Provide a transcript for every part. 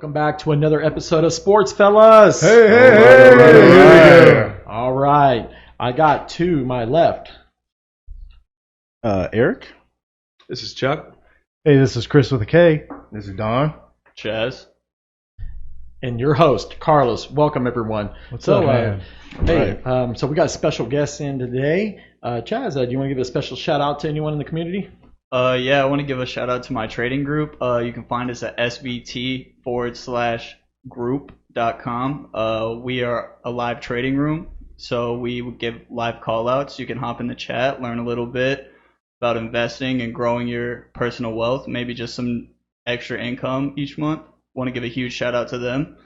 Welcome back to another episode of Sports Fellas. Hey. All right. I got to my left. Eric? This is Chuck. Hey, this is Chris with a K. This is Don. Chaz. And your host, Carlos. Welcome, everyone. What's up, man? Hey, so we got special guests in today. Chaz, do you want to give a special shout out to anyone in the community? Yeah, I want to give a shout out to my trading group. You can find us at svt/group.com. We are a live trading room, so we give live call outs. You can hop in the chat, learn a little bit about investing and growing your personal wealth, maybe just some extra income each month. Want to give a huge shout out to them.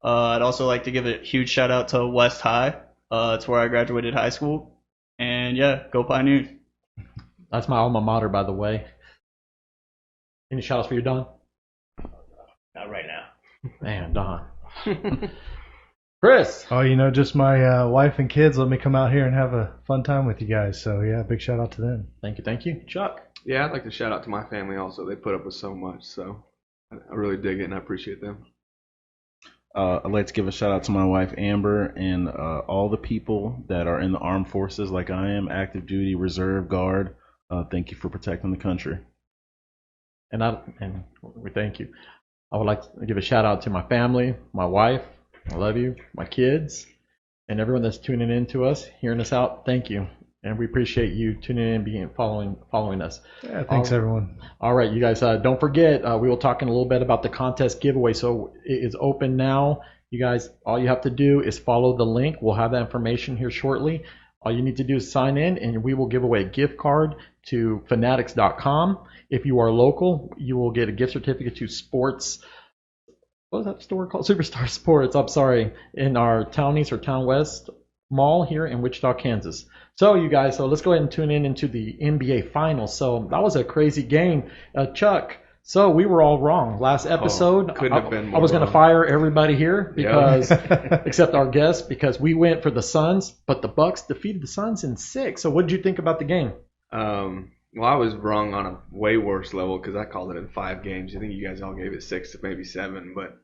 I'd also like to give a huge shout out to West High. It's where I graduated high school. And yeah, go Pioneers. That's my alma mater, by the way. Any shout outs for you, Don? Not right now. Man, Don. Chris. Oh, just my wife and kids let me come out here and have a fun time with you guys. So, yeah, big shout out to them. Thank you. Chuck. Yeah, I'd like to shout out to my family also. They put up with so much, so I really dig it and I appreciate them. I'd like to give a shout out to my wife Amber and all the people that are in the armed forces like I am, active duty, reserve, guard. Thank you for protecting the country. And we thank you. I would like to give a shout out to my family, my wife. I love you, my kids, and everyone that's tuning in to us, hearing us out. Thank you, and we appreciate you tuning in, following us. Yeah, thanks, everyone. All right, you guys, don't forget, we will talk in a little bit about the contest giveaway. So it is open now. You guys, all you have to do is follow the link. We'll have that information here shortly. All you need to do is sign in, and we will give away a gift card to fanatics.com. If you are local, you will get a gift certificate to Sports. What is that store called? Superstar Sports. I'm sorry, in our Town East or Town West Mall here in Wichita, Kansas. So you guys, let's go ahead and tune in into the NBA Finals. So that was a crazy game, Chuck. So we were all wrong last episode. Couldn't have been more I was going to wrong. fire everybody here because, except our guests, because we went for the Suns, but the Bucks defeated the Suns in 6. So what did you think about the game? Well, I was wrong on a way worse level because I called it in 5 games. I think you guys all gave it 6 to maybe 7, but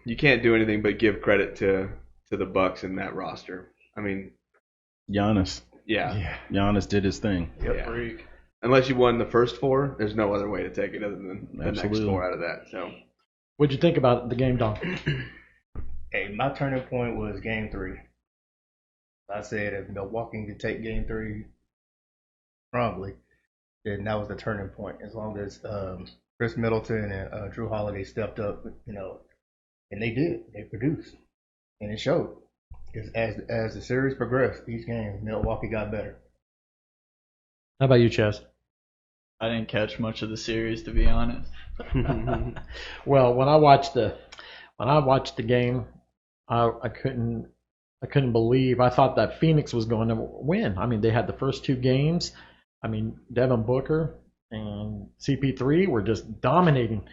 you can't do anything but give credit to the Bucks in that roster. I mean, Giannis. yeah. Giannis did his thing. Yeah. Freak. Unless you won the first 4, there's no other way to take it other than the Absolutely. next 4 out of that. So, What did you think about the game, Don? Hey, my turning point was Game 3. I said if Milwaukee could take Game 3 strongly, then that was the turning point. As long as Chris Middleton and Drew Holiday stepped up, and they did. They produced, and it showed. As the series progressed, each game, Milwaukee got better. How about you, Chaz? I didn't catch much of the series, to be honest. Well, when I watched the game, I couldn't believe. I thought that Phoenix was going to win. I mean, they had the first 2 games. I mean, Devin Booker and CP3 were just dominating,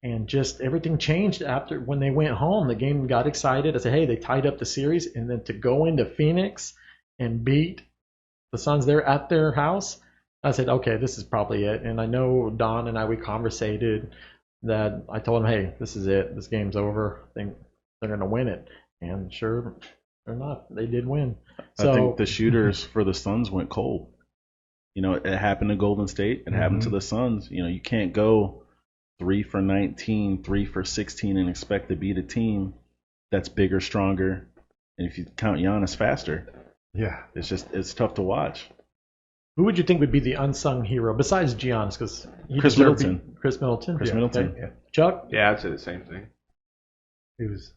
and just everything changed after when they went home. The game got excited. I said, hey, they tied up the series, and then to go into Phoenix and beat the Suns there at their house, I said, okay, this is probably it. And I know Don and we conversated that I told him, hey, this is it. This game's over. I think they're going to win it. And sure enough, they did win. So, I think the shooters for the Suns went cold. It happened to Golden State. It happened to the Suns. You can't go 3 for 19, 3 for 16 and expect to beat a team that's bigger, stronger, and if you count Giannis faster. Yeah. It's tough to watch. who would you think would be the unsung hero besides Giannis? Because Chris Middleton. Chris Middleton. Middleton. Okay. Chuck. yeah, I'd say the same thing. He was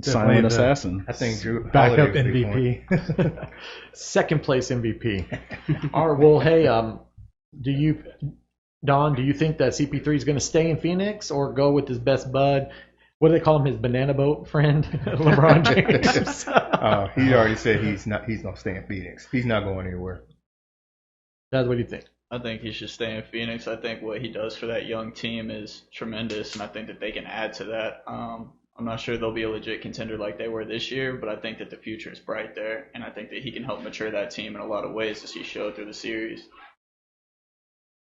Silent the assassin. I think Drew backup Holiday's big point. MVP. Second place MVP. All right. Well, hey, Don, do you think that CP3 is going to stay in Phoenix or go with his best bud? What do they call him? His banana boat friend, LeBron James. He already said he's not. He's gonna stay in Phoenix. He's not going anywhere. Dad, what do you think? I think he should stay in Phoenix. I think what he does for that young team is tremendous, and I think that they can add to that. I'm not sure they'll be a legit contender like they were this year, but I think that the future is bright there, and I think that he can help mature that team in a lot of ways as he showed through the series.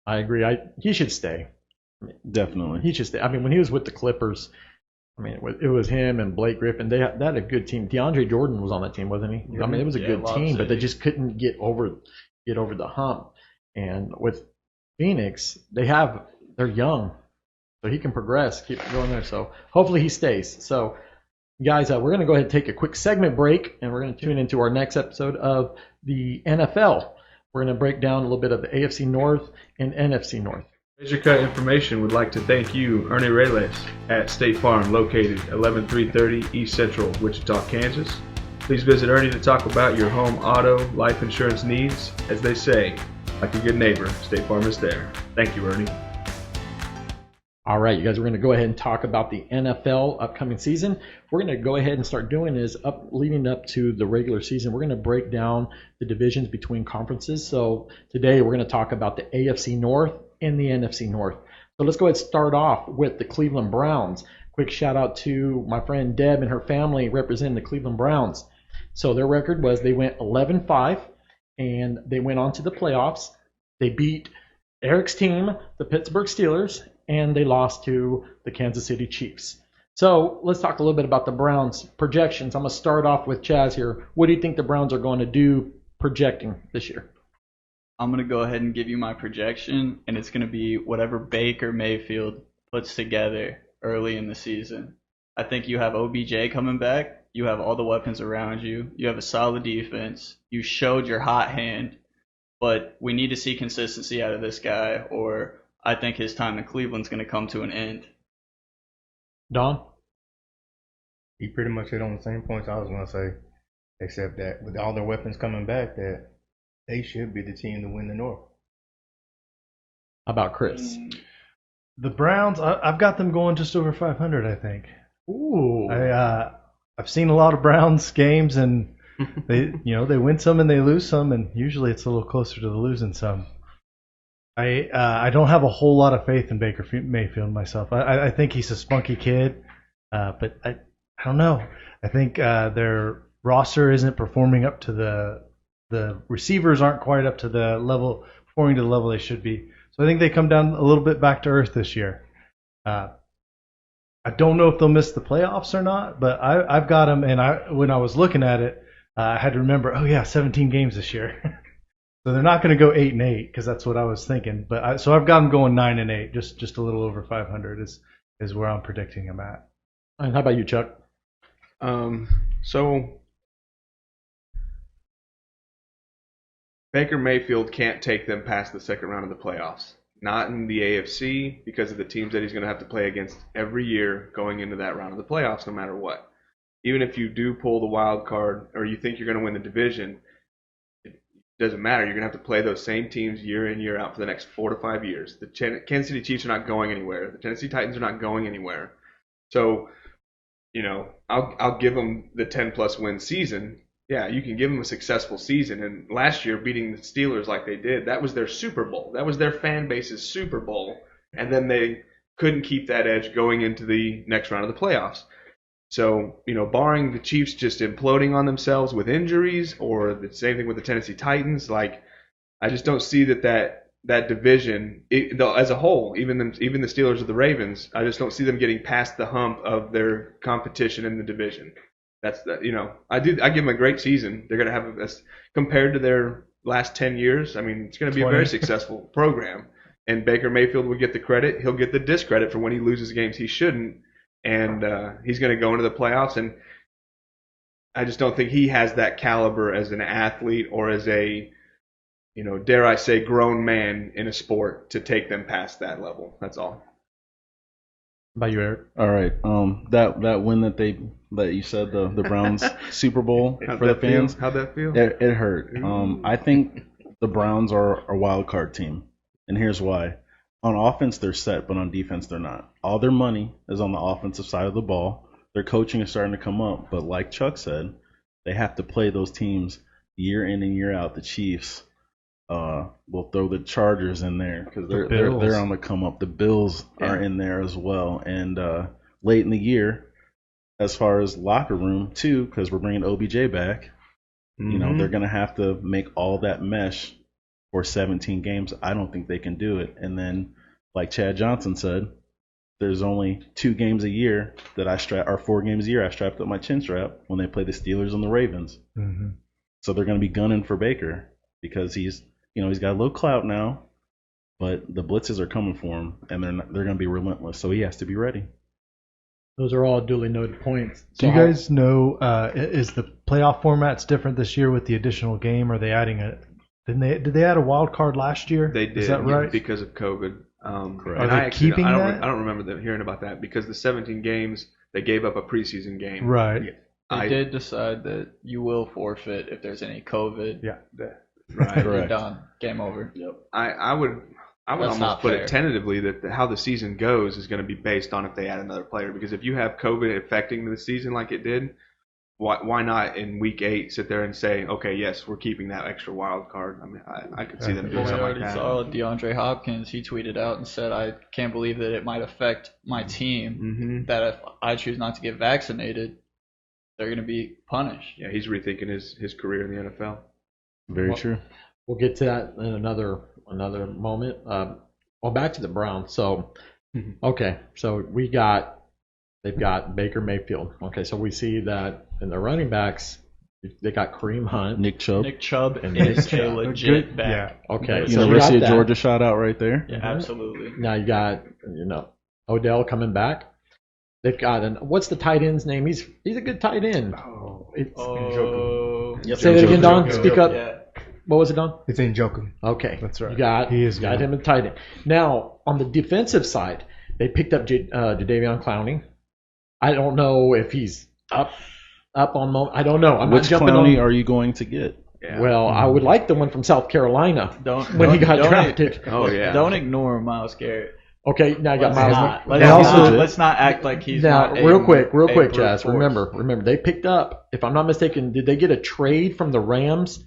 I agree. He should stay. Definitely. He's just, I mean, when he was with the Clippers, I mean, it was him and Blake Griffin. They had a good team. DeAndre Jordan was on that team, wasn't he? I mean, it was a good team, but they just couldn't get over the hump. And with Phoenix, they're young, so he can progress, keep going there. So hopefully he stays. So guys, we're going to go ahead and take a quick segment break, and we're going to tune into our next episode of the NFL. We're going to break down a little bit of the AFC North and NFC North. Major Cut Information would like to thank you, Ernie Reyes, at State Farm, located 11330 East Central, Wichita, Kansas. Please visit Ernie to talk about your home, auto, life insurance needs. As they say, like a good neighbor, State Farm is there. Thank you, Ernie. All right, you guys, we're going to go ahead and talk about the NFL upcoming season. We're going to go ahead and start doing is leading up to the regular season. We're going to break down the divisions between conferences. So today we're going to talk about the AFC North and the NFC North. So let's go ahead and start off with the Cleveland Browns. Quick shout out to my friend Deb and her family representing the Cleveland Browns. So their record was they went 11-5, and they went on to the playoffs. They beat Eric's team, the Pittsburgh Steelers, and they lost to the Kansas City Chiefs. So let's talk a little bit about the Browns' projections. I'm going to start off with Chaz here. What do you think the Browns are going to do projecting this year? I'm going to go ahead and give you my projection, and it's going to be whatever Baker Mayfield puts together early in the season. I think you have OBJ coming back. You have all the weapons around you. You have a solid defense. You showed your hot hand, but we need to see consistency out of this guy, or I think his time in Cleveland's going to come to an end. Don? He pretty much hit on the same points I was going to say, except that with all their weapons coming back, that they should be the team to win the North. How about Chris? The Browns, I've got them going just over 500, I think. Ooh. I've seen a lot of Browns games, and they win some and they lose some, and usually it's a little closer to the losing some. I don't have a whole lot of faith in Baker Mayfield myself. I think he's a spunky kid, but I don't know. I think their roster isn't performing up to the receivers aren't quite up to the level, performing to the level they should be. So I think they come down a little bit back to earth this year. I don't know if they'll miss the playoffs or not, but I've got them. And when I was looking at it, I had to remember, 17 games this year. So they're not going to go 8-8 because that's what I was thinking. But so I've got them going 9-8, just a little over 500 is where I'm predicting them at. And how about you, Chuck? So Baker Mayfield can't take them past the second round of the playoffs. Not in the AFC because of the teams that he's going to have to play against every year going into that round of the playoffs, no matter what. Even if you do pull the wild card or you think you're going to win the division, it doesn't matter. You're going to have to play those same teams year in, year out for the next 4 to 5 years. The Kansas City Chiefs are not going anywhere. The Tennessee Titans are not going anywhere. So, I'll give them the 10-plus win season. Yeah, you can give them a successful season. And last year, beating the Steelers like they did, that was their Super Bowl. That was their fan base's Super Bowl. And then they couldn't keep that edge going into the next round of the playoffs. So, barring the Chiefs just imploding on themselves with injuries or the same thing with the Tennessee Titans, I just don't see that division as a whole, even the Steelers or the Ravens, I just don't see them getting past the hump of their competition in the division. I give them a great season. They're going to have compared to their last 10 years. I mean, it's going to be 20. A very successful program. And Baker Mayfield will get the credit. He'll get the discredit for when he loses games he shouldn't. And he's going to go into the playoffs. And I just don't think he has that caliber as an athlete or as a, dare I say, grown man in a sport to take them past that level. That's all. How about you, Eric? All right. That win that you said the Browns Super Bowl for the fans. How'd that feel? It hurt. I think the Browns are a wild card team, and here's why. On offense, they're set, but on defense, they're not. All their money is on the offensive side of the ball. Their coaching is starting to come up, but like Chuck said, they have to play those teams year in and year out. The Chiefs. We'll throw the Chargers in there because they're on the come up. The Bills are in there as well, and late in the year, as far as locker room too, because we're bringing OBJ back. Mm-hmm. They're gonna have to make all that mesh for 17 games. I don't think they can do it. And then like Chad Johnson said, there's only 2 games a year that or 4 games a year I strapped up my chin strap when they play the Steelers and the Ravens. Mm-hmm. So they're going to be gunning for Baker because he's got a little clout now, but the blitzes are coming for him, and they're going to be relentless. So he has to be ready. Those are all duly noted points. Do you guys know, is the playoff formats different this year with the additional game? Are they adding did they add a wild card last year? They did. Is that right? Because of COVID. Correct. And Are they keeping that? I don't remember hearing about that because the 17 games, they gave up a preseason game. Right. They did decide that you will forfeit if there's any COVID. Yeah. Right. You're done. Game over. Yep. I would That's almost not put fair. it tentatively that how the season goes is going to be based on if they add another player. Because if you have COVID affecting the season like it did, why not in week 8 sit there and say, okay, yes, we're keeping that extra wild card? I mean, I could see them doing Well, we something like already that. saw DeAndre Hopkins. He tweeted out and said, I can't believe that it might affect my team, Mm-hmm. that if I choose not to get vaccinated, they're going to be punished. Yeah, he's rethinking his career in the NFL. Very true. We'll get to that in another moment. Well, back to the Browns. So, okay, so they've got Baker Mayfield. Okay, so we see that in the running backs, they got Kareem Hunt. Nick Chubb. Nick Chubb And is Nick a Chubb. legit back. Yeah. Okay, so you University got of that. Georgia shout out right there. Yeah, absolutely. Now you got Odell coming back. They've got what's the tight end's name? He's a good tight end. Oh, Yep. Say that again, Don. Speak up. yeah. What was it, Don? It's in Jokum. Okay, That's right. You got He is got good. him in tight end. Now on the defensive side, they picked up Jadeveon Clowney. I don't know if he's up on moment. I don't know. I'm Which not jumping Clowney on. are you going to get? Yeah. Well, I would like the one from South Carolina when he got drafted. Oh yeah. Don't ignore Myles Garrett. Okay, now I got Let's Miles. not, They also- let's not act like he's Now, not real quick, brute Jazz. force. Remember, they picked up. If I'm not mistaken, did they get a trade from the Rams?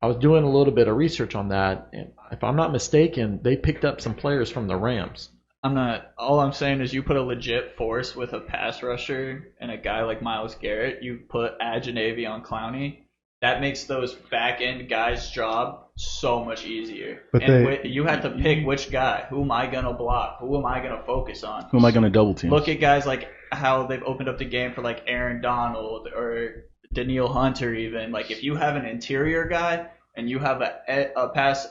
I was doing a little bit of research on that, and if I'm not mistaken, they picked up some players from the Rams. I'm not. All I'm saying is you put a legit force with a pass rusher and a guy like Myles Garrett. You add Jadeveon Clowney. That makes those back end guys' job so much easier. But You have to pick which guy. Who am I gonna block? Who am I gonna focus on? Who am I going to double team? Look at guys like how they've opened up the game for like Aaron Donald or Daniil Hunter even. Like if you have an interior guy and you have a pass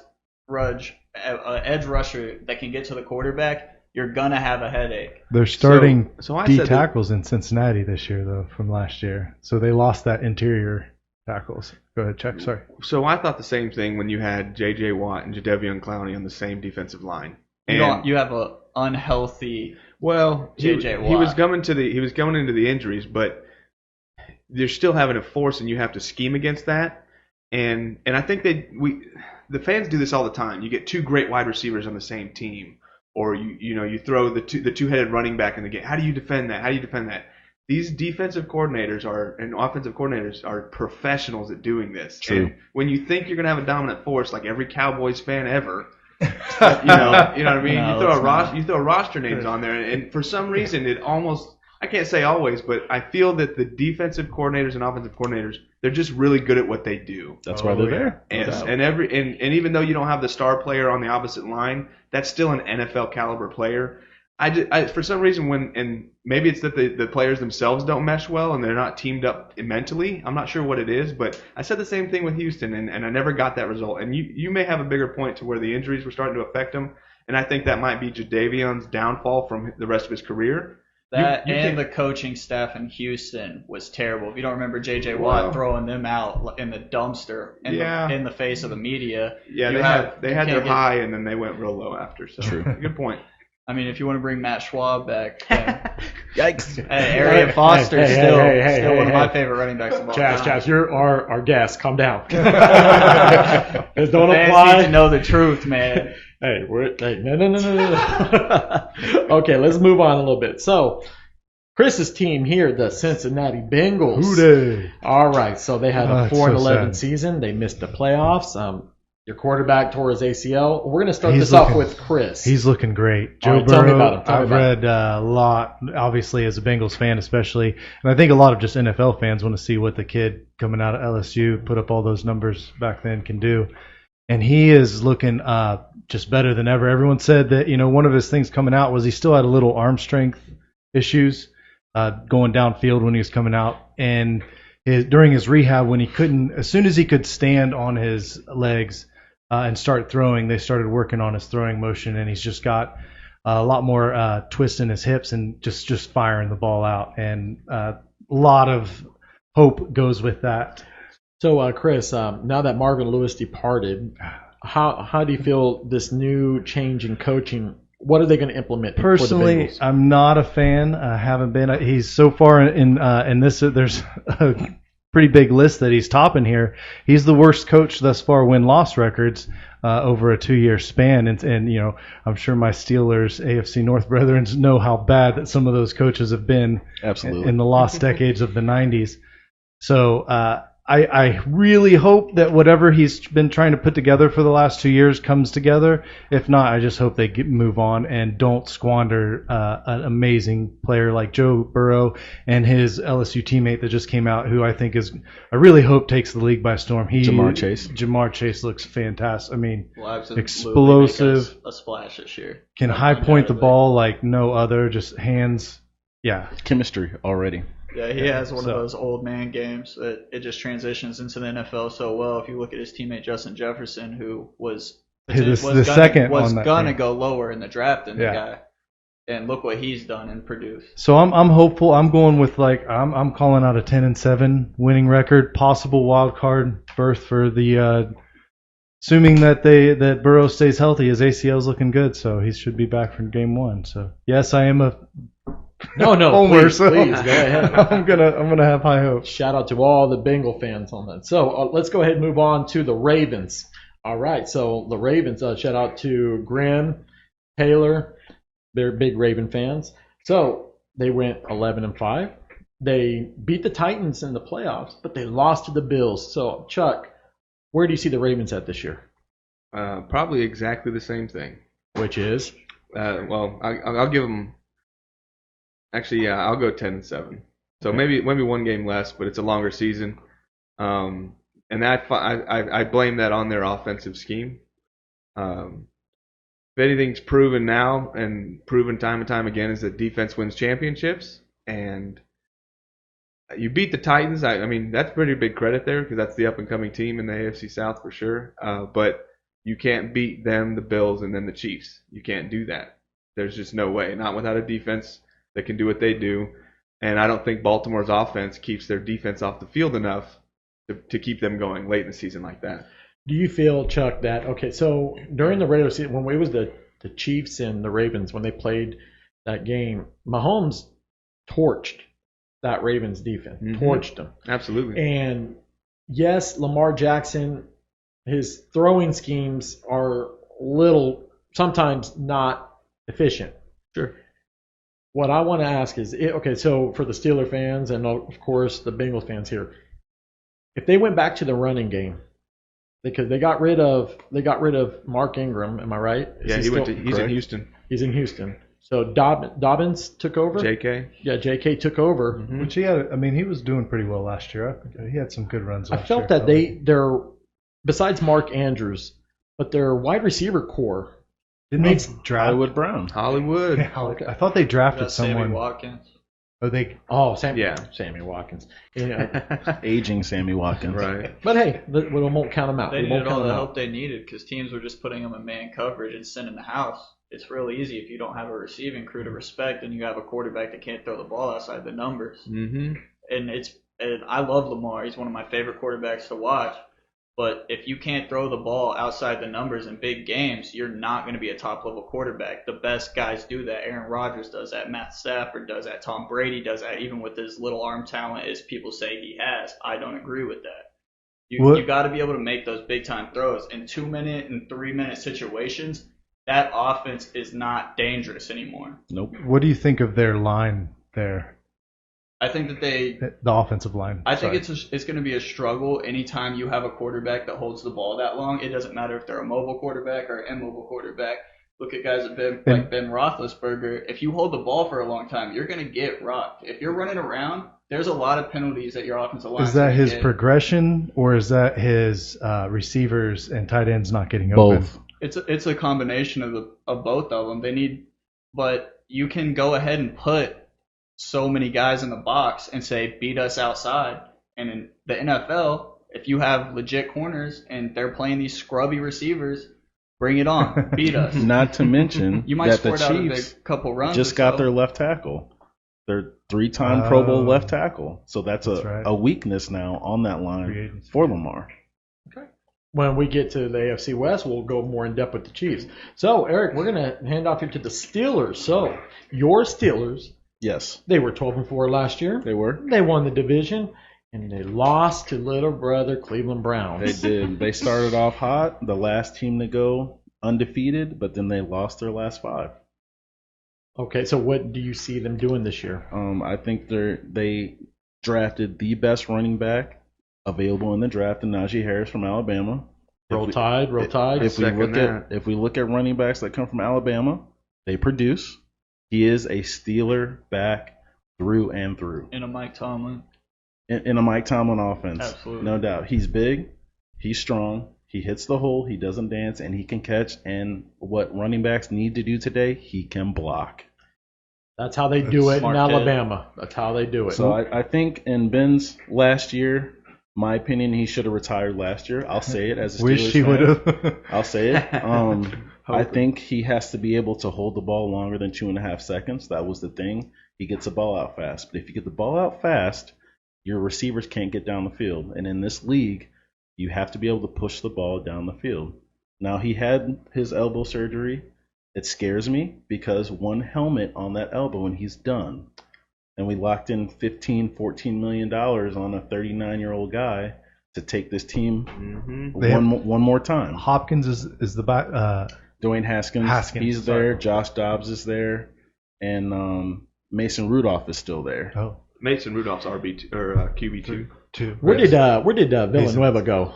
rush, a edge rusher that can get to the quarterback, you're gonna have a headache. They're starting So I D said that- tackles in Cincinnati this year, though, from last year. So they lost that interior tackles. Go ahead, Chuck. Sorry. So I thought the same thing when you had J.J. Watt and Jadeveon Clowney on the same defensive line. You have a unhealthy. Well, J.J. he was Watt. going into the injuries, but you're still having a force, and you have to scheme against that. And I think the fans do this all the time. You get 2 great wide receivers on the same team, or you throw the two-headed running back in the game. How do you defend that? These defensive coordinators and offensive coordinators are professionals at doing this. True. And when you think you're going to have a dominant force, like every Cowboys fan ever, you know what I mean? No, You throw roster names on there, and for some reason it almost, I can't say always, but I feel that the defensive coordinators and offensive coordinators, they're just really good at what they do. That's why they're there. Yes, and even though you don't have the star player on the opposite line, that's still an NFL caliber player. I for some reason and maybe it's that the players themselves don't mesh well and they're not teamed up mentally. I'm not sure what it is, but I said the same thing with Houston and I never got that result. And you may have a bigger point to where the injuries were starting to affect him, and I think that might be Jadeveon's downfall from the rest of his career. The coaching staff in Houston was terrible. If you don't remember J.J. Watt throwing them out in the dumpster in the face of the media. Yeah, they had their high and then they went real low after. So True. Good point. I mean, if you want to bring Matt Schwab back, then, Yikes. hey, Arian Foster Hey, still hey, one of my favorite running backs of all time. Chaz, you're our guest. Calm down. This don't Fans need to apply. know the truth, man. Hey, no. Okay, let's move on a little bit. So, Chris's team here, the Cincinnati Bengals. Hooday. All right, so they had a That's 4-11 so sad. season. They missed the playoffs. Your quarterback tore his ACL. We're going to start He's this off looking- with Chris. He's looking great. All Joe right, tell me Burrow, about him. Tell me I've about read a lot, obviously, as a Bengals fan especially. And I think a lot of just NFL fans want to see what the kid coming out of LSU, put up all those numbers back then, can do. and he is looking just better than ever. Everyone said that, one of his things coming out was he still had a little arm strength issues going downfield when he was coming out, and during his rehab, when he couldn't, as soon as he could stand on his legs and start throwing, they started working on his throwing motion, and he's just got a lot more twist in his hips and just firing the ball out, and a lot of hope goes with that. So, Chris, now that Marvin Lewis departed, how do you feel this new change in coaching? What are they going to implement? Personally, for the Bengals? I'm not a fan. I haven't been. He's so far in this. There's a pretty big list that he's topping here. He's the worst coach thus far win-loss records over a 2-year span, and I'm sure my Steelers AFC North brethren know how bad that some of those coaches have been. Absolutely. In the lost decades of the 90s. So I really hope that whatever he's been trying to put together for the last 2 years comes together. If not, I just hope they move on and don't squander an amazing player like Joe Burrow and his LSU teammate that just came out, who I really hope takes the league by storm. Jamar Chase looks fantastic. I mean, explosive, make a splash this year. Can high point the ball like no other, just hands. Yeah. Chemistry already. Yeah, he has one of those old man games that it just transitions into the NFL so well. If you look at his teammate Justin Jefferson, who was gonna go lower in the draft than the guy, and look what he's done and produced. So I'm hopeful. I'm going with I'm calling out a 10-7 winning record, possible wild card berth for the. Assuming that Burrow stays healthy, his ACL's looking good, so he should be back for game 1. So yes, I am a. No, Homer, please, go ahead. I'm gonna have high hopes. Shout out to all the Bengal fans on that. So let's go ahead and move on to the Ravens. All right, so the Ravens. Shout out to Grim, Taylor. They're big Raven fans. So they went 11-5. They beat the Titans in the playoffs, but they lost to the Bills. So Chuck, where do you see the Ravens at this year? Probably exactly the same thing. Which is? I'll give them. Actually, yeah, I'll go 10-7. So maybe one game less, but it's a longer season. And that I blame that on their offensive scheme. If anything's proven now and proven time and time again is that defense wins championships. And you beat the Titans. I mean, that's pretty big credit there because that's the up-and-coming team in the AFC South for sure. But you can't beat them, the Bills, and then the Chiefs. You can't do that. There's just no way. Not without a defense that can do what they do, and I don't think Baltimore's offense keeps their defense off the field enough to keep them going late in the season like that. Do you feel, Chuck, that so during the regular season, when it was the Chiefs and the Ravens, when they played that game, Mahomes torched that Ravens defense, torched them. Absolutely. And yes, Lamar Jackson, his throwing schemes are sometimes not efficient. Sure. What I want to ask is, so for the Steeler fans and of course the Bengals fans here, if they went back to the running game, because they got rid of Mark Ingram, am I right? Yeah, he's in Houston. He's in Houston. So Dobbins took over. JK. Yeah, JK took over. Mm-hmm. Which he was doing pretty well last year. He had some good runs last year. I felt that they're besides Mark Andrews, but their wide receiver core. Didn't they draft Hollywood Brown? Hollywood. Yeah, okay. I thought they drafted someone. Sammy Watkins. Sammy Watkins. Yeah. Aging Sammy Watkins. Right. But hey, we won't count them out. They needed all the help they needed because teams were just putting them in man coverage and sending the house. It's real easy if you don't have a receiving crew to respect and you have a quarterback that can't throw the ball outside the numbers. Mm-hmm. And I love Lamar. He's one of my favorite quarterbacks to watch. But if you can't throw the ball outside the numbers in big games, you're not going to be a top-level quarterback. The best guys do that. Aaron Rodgers does that. Matt Stafford does that. Tom Brady does that, even with his little arm talent as people say he has. I don't agree with that. You got to be able to make those big-time throws. In 2-minute and 3-minute situations, that offense is not dangerous anymore. Nope. What do you think of their line there? I think that the offensive line. I think it's going to be a struggle anytime you have a quarterback that holds the ball that long. It doesn't matter if they're a mobile quarterback or an immobile quarterback. Look at guys like Ben Roethlisberger. If you hold the ball for a long time, you're going to get rocked. If you're running around, there's a lot of penalties that your offensive line Is that his progression, or is that his receivers and tight ends not getting open? Both. It's a combination of both of them. But you can go ahead and put so many guys in the box and say, beat us outside. And in the NFL, if you have legit corners and they're playing these scrubby receivers, bring it on. Beat us. Not to mention You might that the squirt out a Chiefs big couple runs. just got their left tackle. Their 3-time Pro Bowl left tackle. So that's right. a weakness now on that line for Lamar. When we get to the AFC West, we'll go more in depth with the Chiefs. So, Eric, we're going to hand off here to the Steelers. So, your Steelers, Yes, they were 12-4 last year. they were. They won the division, and they lost to little brother Cleveland They Browns. did. They started off hot, the last team to go undefeated, but then they lost their last 5. Okay, so what do you see them doing this year? I think they drafted the best running back available in the draft, in Najee Harris from Alabama. Roll Tide, roll Tide. If we look at running backs that come from Alabama, they produce. He is a Steeler back through and through. in a Mike Tomlin. In a Mike Tomlin offense, Absolutely. no doubt. He's big, he's strong, he hits the hole, he doesn't dance, and he can catch. And what running backs need to do today, he can block. That's how they do it in Smart kid. Alabama. That's how they do it. So I think in Ben's last year, my opinion, he should have retired last year. I'll say it as a Steelers Wish he fan. would have. I'll say it. I think he has to be able to hold the ball longer than 2.5 seconds. That was the thing. He gets the ball out fast. But if you get the ball out fast, your receivers can't get down the field. And in this league, you have to be able to push the ball down the field. Now, he had his elbow surgery. It scares me because one helmet on that elbow and he's done. And we locked in $14 million on a 39-year-old guy to take this team one more time. Hopkins is the back. Dwayne Haskins, he's there. Josh Dobbs is there, and Mason Rudolph is still there. Oh, Mason Rudolph's RB2 or QB2. Where did Villanueva go?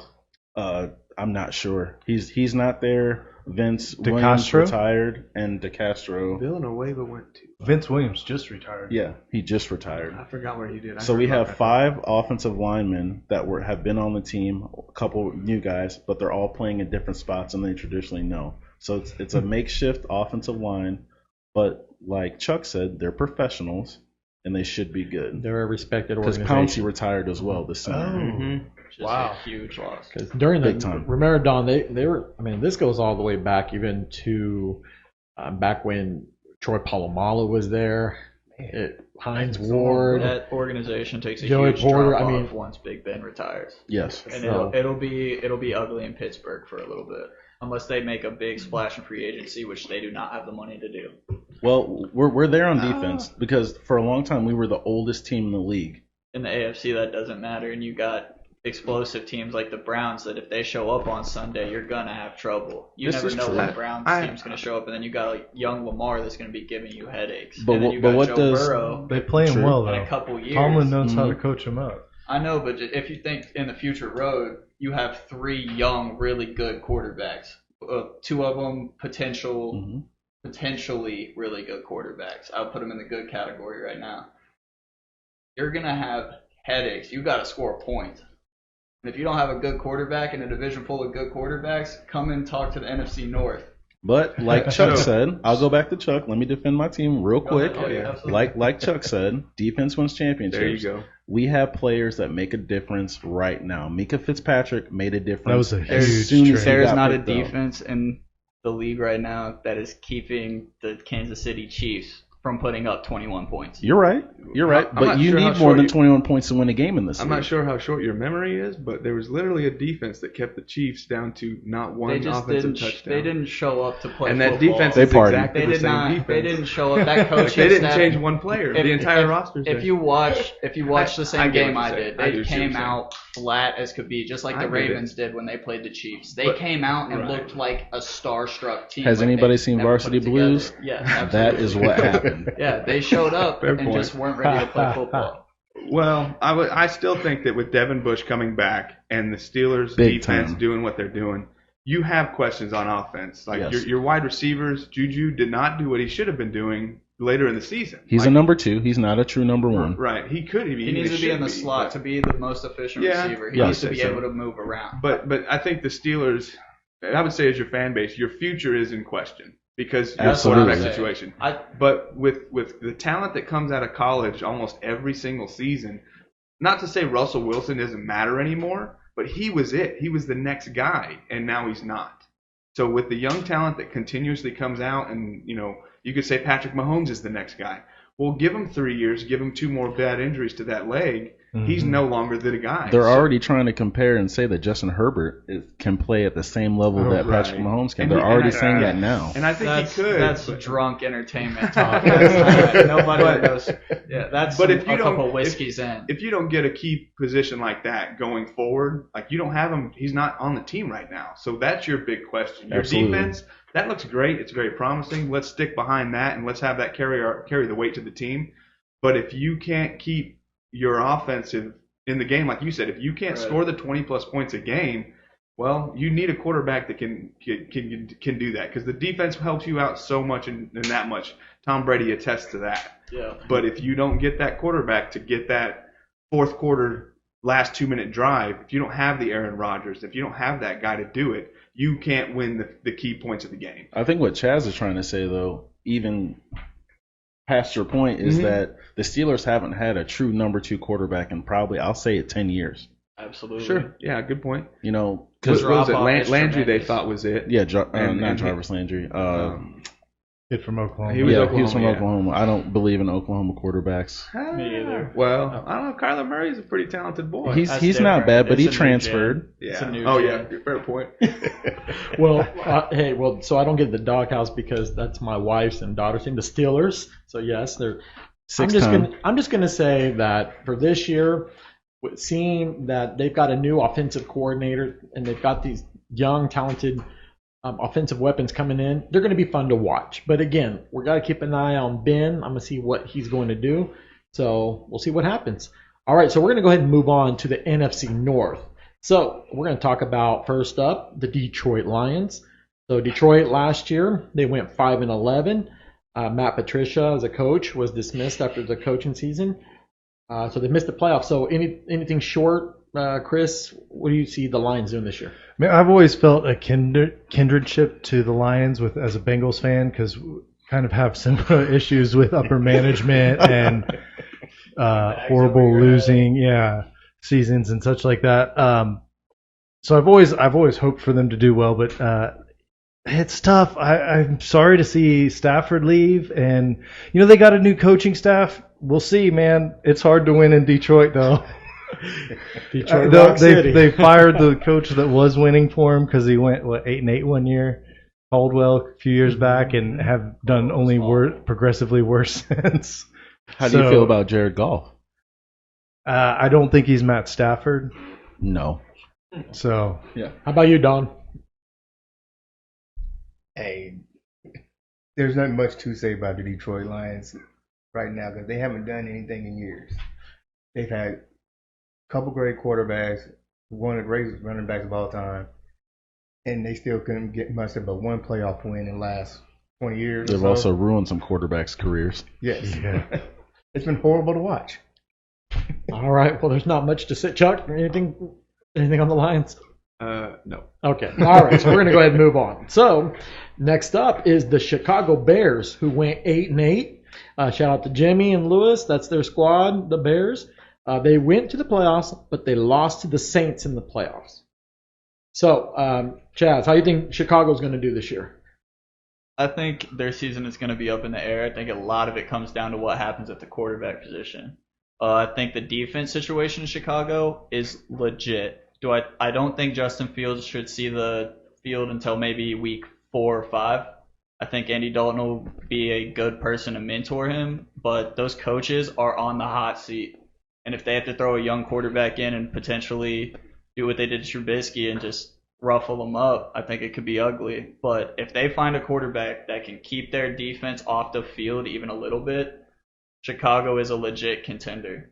I'm not sure. He's not there. Vince Williams DeCastro? retired, and DeCastro. Villanueva went to. Vince Williams just retired. Yeah, he just retired. I forgot where he did. So we have 5 offensive linemen that have been on the team, a couple new guys, but they're all playing in different spots than they traditionally know. So it's a makeshift offensive line, but like Chuck said, they're professionals and they should be good. They're a respected Because organization. Pouncey retired as well this summer. Just Wow. a huge loss. Because during Big the time. remember Don, they were. I mean, this goes all the way back even to back when Troy Polamalu was there. Hines Ward. That organization takes a Joey huge Porter, drop I mean- off once Big Ben retires, Yes. and So- it'll be ugly in Pittsburgh for a little bit, unless they make a big splash in free agency, which they do not have the money to do. Well, we're there on defense because for a long time we were the oldest team in the league. In the AFC, that doesn't matter, and you got explosive teams like the Browns that if they show up on Sunday, you're gonna have trouble. You This never is know true. what Browns team's gonna show up, and then you got a young Lamar that's gonna be giving you headaches. But and then what- you but got what Joe does- Burrow They play him True. well in a though. couple years. Tomlin knows how Mm-hmm. to coach him up. I know, but if you think in the future road, you have 3 young, really good quarterbacks. 2 of them potentially really good quarterbacks. I'll put them in the good category right now. You're going to have headaches. You got to score points. And if you don't have a good quarterback in a division full of good quarterbacks, come and talk to the NFC North. But like Chuck said, I'll go back to Chuck. Let me defend my team real quick. Oh, yeah, absolutely. Like Chuck said, defense wins championships. There you go. We have players that make a difference right now. Mika Fitzpatrick made a difference. That was a as huge soon as trade. he There is got not a picked up. defense in the league right now that is keeping the Kansas City Chiefs from putting up 21 points. You're right. You're right. I'm But not you sure how need more short than you- 21 points to win a game in this I'm league. not sure how short your memory is, but there was literally a defense that kept the Chiefs down to not one They just offensive didn't. touchdown. They didn't show up to play and that football. defense They is partied. exactly They the did same not. defense. They didn't show up. That Like, coaching they didn't staff- change one player. The entire roster. If you watch the same I get game what I you're did, saying. I do they see what you're came saying. out flat as could be, just like I the get it. Ravens did when they played the Chiefs. They But- came out and right. looked like a star-struck team. Has like anybody they seen never put Varsity it together. Blues? Yeah, absolutely. That is what happened. Yeah, they showed up Fair and point. just weren't ready to play football. Well, I still think that with Devin Bush coming back and the Steelers Big defense time. doing what they're doing, you have questions on offense. Like Yes. your wide receivers, Juju did not do what he should have been doing later in the season. He's a number 2. He's not a true number 1. Right. He could. He needs to be in the slot to be the most efficient Yeah. receiver. He Yeah, needs to be so. able to move around. But I think the Steelers, I would say as your fan base, your future is in question because you're Absolutely. in that situation. But with the talent that comes out of college almost every single season, not to say Russell Wilson doesn't matter anymore, but he was it. He was the next guy, and now he's not. So with the young talent that continuously comes out, and you could say Patrick Mahomes is the next guy. Well, give him 3 years, give him 2 more bad injuries to that leg. He's no longer the guy. They're already trying to compare and say that Justin Herbert can play at the same level that Patrick Mahomes can. They're already saying that now. And I think he could. That's drunk entertainment talk. That's not, nobody knows. Yeah, that's but if you a couple whiskeys in. If you don't get a key position like that going forward, like you don't have him, he's not on the team right now. So that's your big question. Your Absolutely. defense, that looks great. It's very promising. Let's stick behind that and let's have that carry the weight to the team. But if you can't keep your offensive in the game, like you said, if you can't score the 20-plus points a game, well, you need a quarterback that can do that because the defense helps you out so much and that much. Tom Brady attests to that. Yeah. But if you don't get that quarterback to get that fourth quarter last 2-minute drive, if you don't have the Aaron Rodgers, if you don't have that guy to do it, you can't win the key points of the game. I think what Chaz is trying to say, though, even past your point, is that the Steelers haven't had a true number 2 quarterback in probably, I'll say it, 10 years. Absolutely. Sure. Yeah, good point. Because what was it? Landry they thought was it. Yeah, not Jarvis Landry. Kid from Oklahoma. He was from Oklahoma. Oklahoma. I don't believe in Oklahoma quarterbacks. Me either. Well, I don't know. Kyler Murray's a pretty talented boy. He's That's not different. bad, but It's he a new transferred. It's a new Oh gen. yeah, fair point. Well, so I don't get the doghouse because that's my wife's and daughter's team, the Steelers. So yes, they're. I'm just gonna say that for this year, seeing that they've got a new offensive coordinator and they've got these young, talented offensive weapons coming in, they're going to be fun to watch. But again, we got to keep an eye on Ben. I'm going to see what he's going to do. So we'll see what happens. All right, so we're going to go ahead and move on to the NFC North. So we're going to talk about, first up, the Detroit Lions. So Detroit last year, they went 5-11. Matt Patricia, as a coach, was dismissed after the coaching season. So they missed the playoffs. So anything short, Chris, what do you see the Lions doing this year? I mean, I've always felt a kindredship to the Lions as a Bengals fan because we kind of have similar issues with upper management and horrible losing seasons and such like that. So I've always hoped for them to do well, but it's tough. I'm sorry to see Stafford leave, and they got a new coaching staff. We'll see, man. It's hard to win in Detroit, though. Detroit they fired the coach that was winning for him because he went 8-8 one year, Caldwell a few years back, and have done only progressively worse since. How do you feel about Jared Goff? I don't think he's Matt Stafford. No. So yeah. How about you, Don? Hey, there's not much to say about the Detroit Lions right now because they haven't done anything in years. They've had a couple great quarterbacks, one of the greatest running backs of all time, and they still couldn't get much of a one playoff win in the last 20 years. They've also ruined some quarterbacks' careers. Yes. Yeah. It's been horrible to watch. All right. Well, there's not much to say. Chuck, anything on the Lions? No. Okay. All right. So we're going to go ahead and move on. So next up is the Chicago Bears, who went 8-8. Shout out to Jimmy and Lewis. That's their squad, the Bears. They went to the playoffs, but they lost to the Saints in the playoffs. So, Chaz, how do you think Chicago's going to do this year? I think their season is going to be up in the air. I think a lot of it comes down to what happens at the quarterback position. I think the defense situation in Chicago is legit. I don't think Justin Fields should see the field until maybe week 4 or 5. I think Andy Dalton will be a good person to mentor him, but those coaches are on the hot seat. And if they have to throw a young quarterback in and potentially do what they did to Trubisky and just ruffle them up, I think it could be ugly. But if they find a quarterback that can keep their defense off the field even a little bit, Chicago is a legit contender.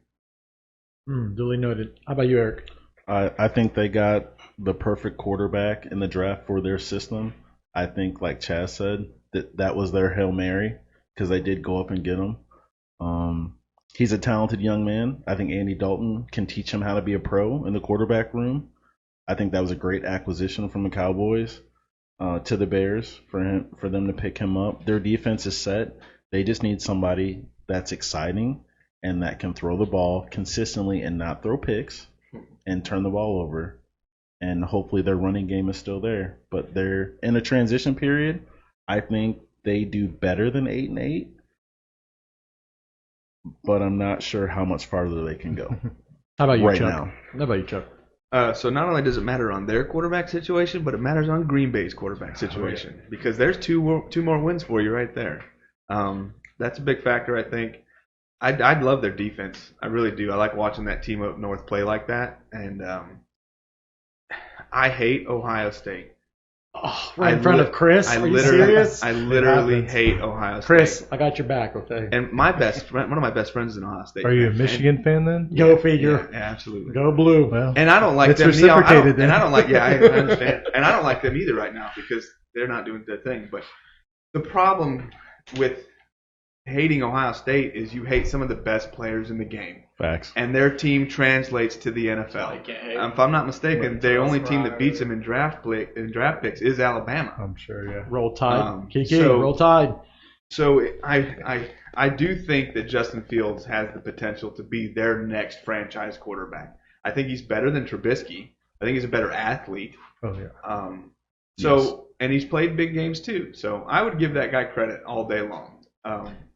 Duly noted. How about you, Eric? I think they got the perfect quarterback in the draft for their system. I think, like Chaz said, that was their Hail Mary because they did go up and get him. He's a talented young man. I think Andy Dalton can teach him how to be a pro in the quarterback room. I think that was a great acquisition from the Cowboys to the Bears for them to pick him up. Their defense is set. They just need somebody that's exciting and that can throw the ball consistently and not throw picks and turn the ball over. And hopefully their running game is still there. But they're in a transition period. I think they do better than 8-8. But I'm not sure how much farther they can go. How about you, right Chuck? now? How about you, Chuck? So not only does it matter on their quarterback situation, but it matters on Green Bay's quarterback situation because there's two more wins for you right there. That's a big factor, I think. I'd love their defense. I really do. I like watching that team up north play like that. And I hate Ohio State. Oh, right in front of Chris? Are you serious? I literally hate Ohio State. Chris, I got your back, okay? And one of my best friends is an Ohio State. Are you a Michigan fan then? Go figure. Yeah, absolutely. Go blue. Well, And I don't like it's them. reciprocated then. And I don't like. Yeah, I understand. And I don't like them either right now because they're not doing their thing. But the problem with hating Ohio State is you hate some of the best players in the game. Facts. And their team translates to the NFL. If I'm not mistaken, the only team that beats them in draft picks is Alabama. I'm sure, yeah. Roll Tide. Kiki, so- roll Tide. So I do think that Justin Fields has the potential to be their next franchise quarterback. I think he's better than Trubisky. I think he's a better athlete. Oh, yeah. And he's played big games too. So I would give that guy credit all day long.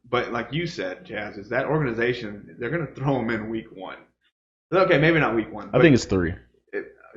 But like you said, Jazz, is that organization, they're going to throw him in week 1. Okay, maybe not week 1. I think it's 3.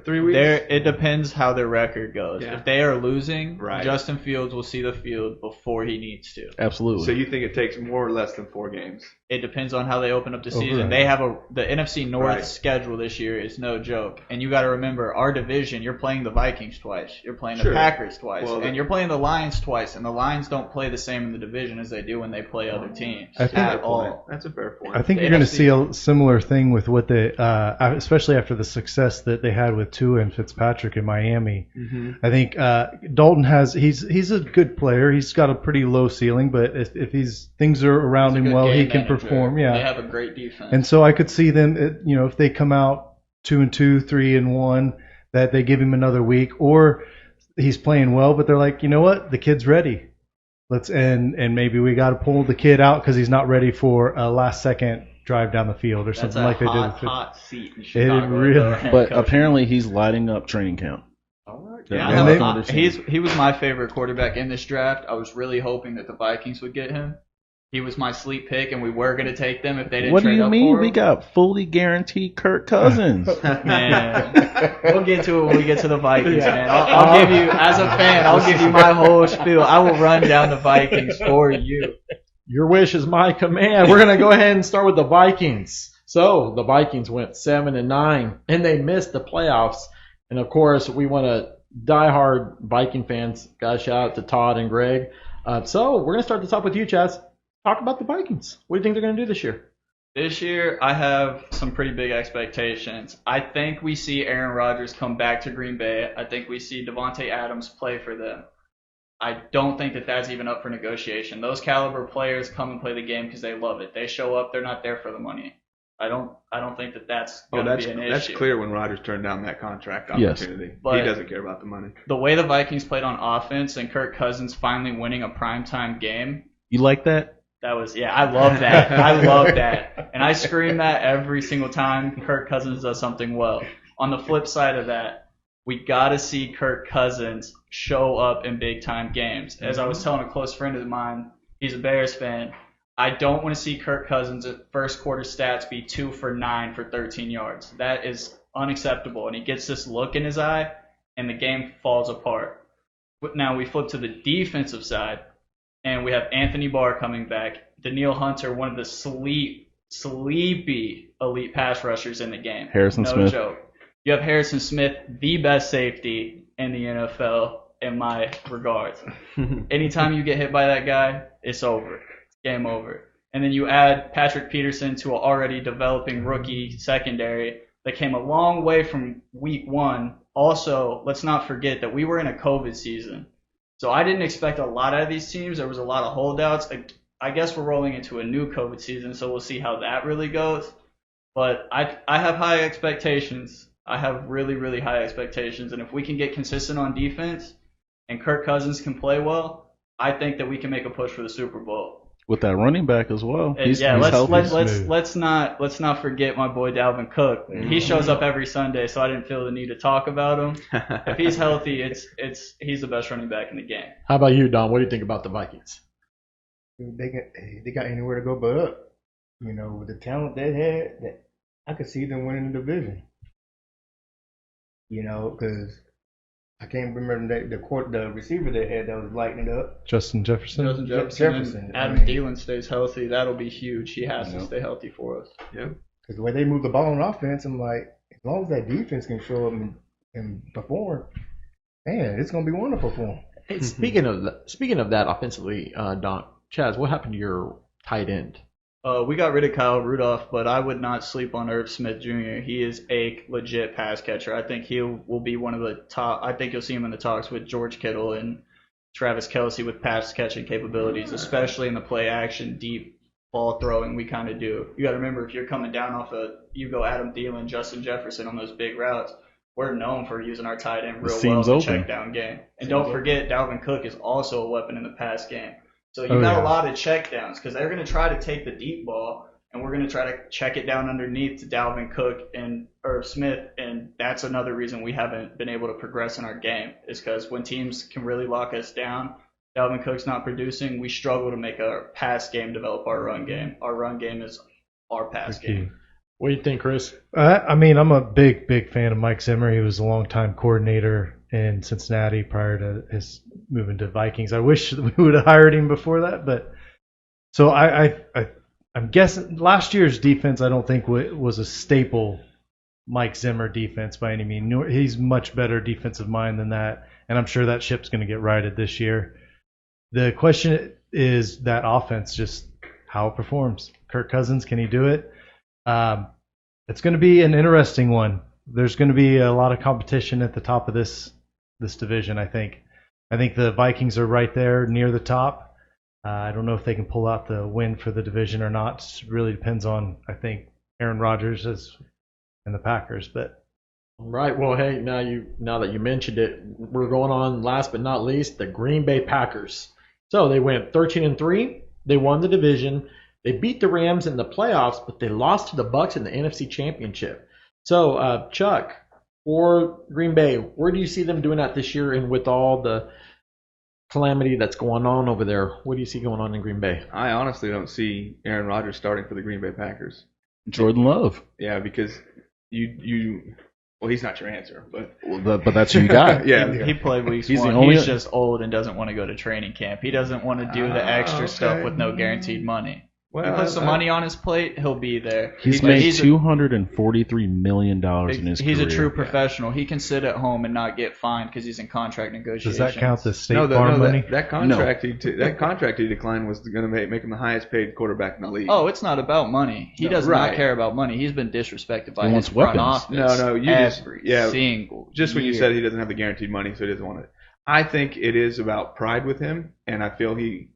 3 weeks? It depends how their record goes. Yeah. If they are losing, Right. Justin Fields will see the field before he needs to. Absolutely. So you think it takes more or less than 4 games? It depends on how they open up the season. right. They have the NFC North Right. schedule this year is no joke. And you got to remember, our division, you're playing the Vikings twice. You're playing the Sure. Packers twice. Well, and you're playing the Lions twice. And the Lions don't play the same in the division as they do when they play other teams I think- at all. That's a fair point. I think The you're going to NFC see a similar thing with what they, especially after the success that they had with Tua and Fitzpatrick in Miami. Mm-hmm. I think Dalton he's a good player. He's got a pretty low ceiling, but if things are around He's a him good well, he game can manager. perform. They Yeah, have a great defense. and so I could see them, if they come out 2-2, 3-1, that they give him another week, or he's playing well, but they're like, you know what, the kid's ready. And maybe we got to pull the kid out because he's not ready for a last second drive down the field or That's something a like they did. hot, with Fitz. hot seat in Chicago. really- But apparently he's lighting up training camp. Yeah, And they- he was my favorite quarterback in this draft. I was really hoping that the Vikings would get him. He was my sleep pick, and we were going to take them if they didn't What do trade you up mean? for We him. got fully guaranteed Kirk Cousins. Man, we'll get to it when we get to the Vikings, man. I'll give you, as a fan, I'll give you my whole spiel. I will run down the Vikings for you. Your wish is my command. We're going to go ahead and start with the Vikings. So the Vikings went 7-9, and they missed the playoffs. And of course, we want to diehard Viking fans. Guys, shout out to Todd and Greg. So we're going to start this off with you, Chaz. Talk about the Vikings. What do you think they're going to do this year? This year, I have some pretty big expectations. I think we see Aaron Rodgers come back to Green Bay. I think we see Devontae Adams play for them. I don't think that that's even up for negotiation. Those caliber players come and play the game because they love it. They show up. They're not there for the money. I don't think that that's going to be an issue. That's clear when Rodgers turned down that contract Yes. opportunity. But- he doesn't care about the money. The way the Vikings played on offense and Kirk Cousins finally winning a primetime game, You like that? I love that. I love that. And I scream that every single time Kirk Cousins does something well. On the flip side of that, we got to see Kirk Cousins show up in big-time games. As I was telling a close friend of mine, he's a Bears fan, I don't want to see Kirk Cousins' first quarter stats be 2 for 9 for 13 yards. That is unacceptable. And he gets this look in his eye, and the game falls apart. But now we flip to the defensive side. And we have Anthony Barr coming back. Daniil Hunter, one of the sleepy elite pass rushers in the game. Harrison no Smith. joke. You have Harrison Smith, the best safety in the NFL in my regards. Anytime you get hit by that guy, it's over. It's game over. And then you add Patrick Peterson to an already developing rookie secondary that came a long way from week one. Also, let's not forget that we were in a COVID season. So I didn't expect a lot out of these teams. There was a lot of holdouts. I guess we're rolling into a new COVID season, so we'll see how that really goes. But I have high expectations. I have really, really high expectations. And if we can get consistent on defense and Kirk Cousins can play well, I think that we can make a push for the Super Bowl. With that running back as well. He's healthy. Let's not forget my boy Dalvin Cook. He shows up every Sunday, so I didn't feel the need to talk about him. If he's healthy, he's the best running back in the game. How about you, Don? What do you think about the Vikings? They got anywhere to go but up. You know, with the talent they had, I could see them winning the division. You know, because I can't remember the receiver they had that was lighting it up. Justin Jefferson. Jefferson. Adam Thielen stays healthy. That'll be huge. He has to stay healthy for us. Yeah. Because the way they move the ball on offense, I'm like, as long as that defense can show up and perform, man, it's gonna be wonderful for them. Hey, speaking of that offensively, Don, Chaz, what happened to your tight end? We got rid of Kyle Rudolph, but I would not sleep on Irv Smith Jr. He is a legit pass catcher. I think he will be one of the top. I think you'll see him in the talks with George Kittle and Travis Kelce with pass catching capabilities, especially in the play action, deep ball throwing we kind of do. You got to remember, if you're coming down off you go Adam Thielen, Justin Jefferson on those big routes, we're known for using our tight end real well in the check down game. And don't forget, Dalvin Cook is also a weapon in the pass game. So you got a lot of check downs because they're going to try to take the deep ball, and we're going to try to check it down underneath to Dalvin Cook and Irv Smith, and that's another reason we haven't been able to progress in our game is because when teams can really lock us down, Dalvin Cook's not producing, we struggle to make our pass game develop our run game. Our run game is our pass game. What do you think, Chris? I mean, I'm a big fan of Mike Zimmer. He was a longtime coordinator in Cincinnati prior to his moving to Vikings. I wish we would have hired him before that, but so I'm guessing last year's defense I don't think was a staple Mike Zimmer defense by any means. He's much better defensive mind than that, and I'm sure that ship's going to get righted this year. The question is that offense, just how it performs. Kirk Cousins, can he do it? It's going to be an interesting one. There's going to be a lot of competition at the top of this division, I think. I think the Vikings are right there near the top. I don't know if they can pull out the win for the division or not. It really depends on, I think, Aaron Rodgers and the Packers. But right. Well, hey, now that you mentioned it, we're going on last but not least, the Green Bay Packers. So they went 13-3. They won the division. They beat the Rams in the playoffs, but they lost to the Bucs in the NFC Championship. So, Chuck, for Green Bay, where do you see them doing that this year? And with all the calamity that's going on over there, what do you see going on in Green Bay? I honestly don't see Aaron Rodgers starting for the Green Bay Packers. Jordan Love. Yeah, because well, he's not your answer, but that's who you got. Yeah, he played weeks he's one. He's just old and doesn't want to go to training camp. He doesn't want to do the extra stuff with no guaranteed money. Well, you put some money on his plate, he'll be there. He's made $243 million in his career. He's a true professional. He can sit at home and not get fined because he's in contract negotiations. Does that count as State Farm money? That contract he declined was going to make him the highest paid quarterback in the league. Oh, it's not about money. He does not care about money. He's been disrespected by his front office. No, just when you year. said he doesn't have the guaranteed money, so he doesn't want it. I think it is about pride with him, and I feel he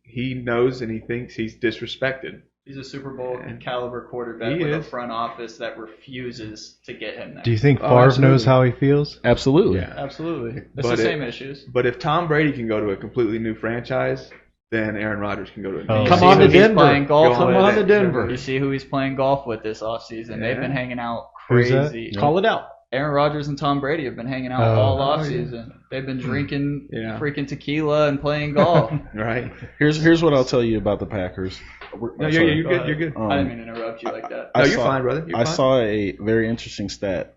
knows and he thinks he's disrespected. He's a Super Bowl caliber quarterback with a front office that refuses to get him there. Do you think Favre knows how he feels? Absolutely. Yeah. Absolutely. It's the same issues. But if Tom Brady can go to a completely new franchise, then Aaron Rodgers can go to a new Come on to Denver. Come on to Denver. You see who he's playing golf with this offseason. They've been hanging out crazy. Call it out. Aaron Rodgers and Tom Brady have been hanging out all offseason. They've been drinking freaking tequila and playing golf. Right. Here's what I'll tell you about the Packers. No, you're good. You're good. I didn't mean to interrupt you like that. No, you're fine, brother. I saw a very interesting stat.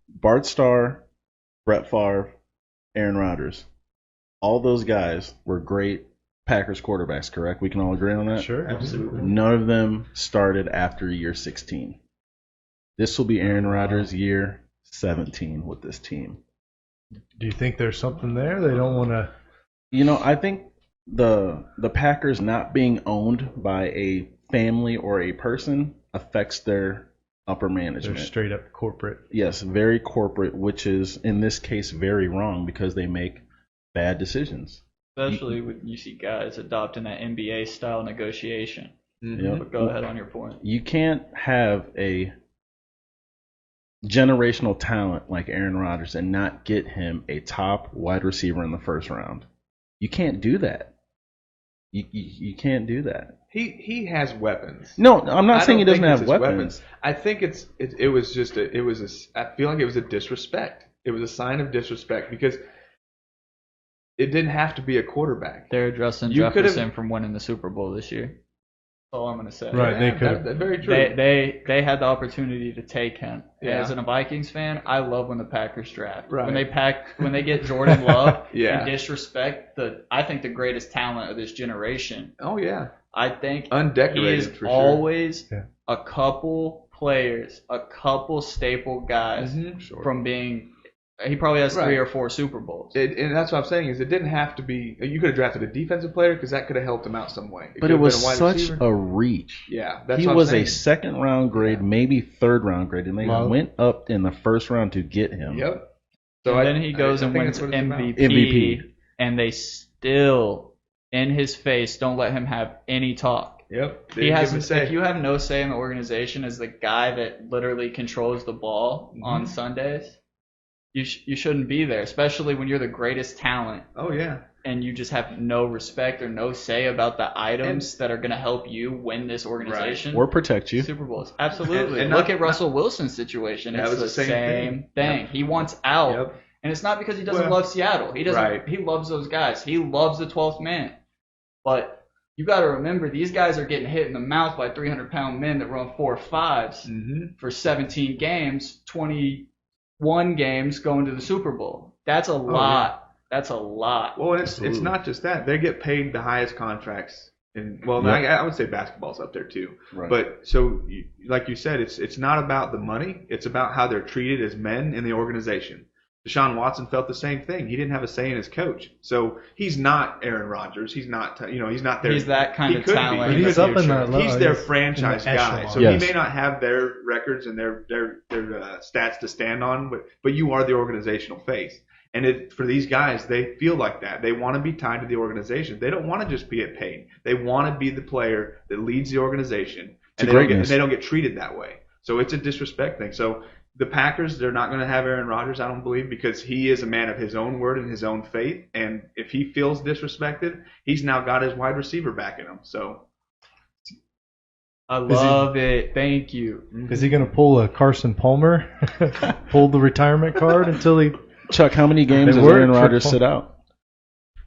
Bart Starr, Brett Favre, Aaron Rodgers. All those guys were great Packers quarterbacks, correct? We can all agree on that? Sure. Absolutely. None of them started after year 16. This will be Aaron Rodgers' year 17 with this team. Do you think there's something there? They don't want to... I think the Packers not being owned by a family or a person affects their upper They're management. straight up corporate. Yes, very corporate, which is in this case very wrong because they make bad decisions. Especially when you see guys adopting that NBA style negotiation. Yep. But go ahead on your point. You can't have a generational talent like Aaron Rodgers and not get him a top wide receiver in the first round. You can't do that. You can't do that. He has weapons. No, I'm not saying he doesn't think it's have his weapons. I think I feel like it was a disrespect. It was a sign of disrespect because it didn't have to be a quarterback. They're addressing You could've- Jefferson from winning the Super Bowl this year. That's all I'm going to say. Right, they could. That's very true. They had the opportunity to take him. Yeah. As a Vikings fan, I love when the Packers draft. Right. When they get Jordan Love Yeah. and disrespect I think the greatest talent of this generation. Oh yeah, I think he undecorated is for sure. always Yeah. a couple players, a couple staple guys Mhm. from being. He probably has 3 Right. or 4 Super Bowls. And that's what I'm saying is it didn't have to be. You could have drafted a defensive player because that could have helped him out some way. But could it have was been a wide such receiver. a reach. Yeah, that's He what I'm was saying. a second round grade, maybe third round grade, and they Love. went up in the first round to get him. Yep. And then he goes and think wins that's what it's about. MVP, and they still, in his face, don't let him have any talk. Yep. He has. If you have no say in the organization as the guy that literally controls the ball on Sundays, you shouldn't be there, especially when you're the greatest talent Oh yeah. and you just have no respect or no say about the items that are going to help you win this organization. Or protect you. Super Bowls. Absolutely. And Look not- at Russell Wilson's situation. That It's was the the same same thing. Yep. He wants out. Yep. And it's not because he doesn't Well, love Seattle. He doesn't. right. He loves those guys. He loves the 12th man. But you got to remember, these guys are getting hit in the mouth by 300-pound men that run 4.5s Mm-hmm. for 17 games, 21 games going to the Super Bowl. That's a lot. That's a lot. Well, it's Absolutely. not just that. They get paid the highest contracts. And well, Yep. I would say basketball's up there too. Right. But so, like you said, it's not about the money. It's about how they're treated as men in the organization. Deshaun Watson felt the same thing. He didn't have a say in his coach. So he's not Aaron Rodgers. He's not. He's not their. He's that kind he of could be. talent. He in the He's up in future. that level. He's their He's franchise in the guy. echelon. So Yes. he may not have their records and their stats to stand on, but you are the organizational face. And for these guys, they feel like that. They want to be tied to the organization. They don't want to just be get paid. They want to be the player that leads the organization. To And greatness. they don't get treated that way. So it's a disrespect thing. So the Packers, they're not going to have Aaron Rodgers, I don't believe, because he is a man of his own word and his own faith. And if he feels disrespected, he's now got his wide receiver backing him. So I love it. Thank you. Is he going to pull a Carson Palmer? Pull the retirement card until he. Chuck, how many games They does work Aaron for Rodgers fun. sit out?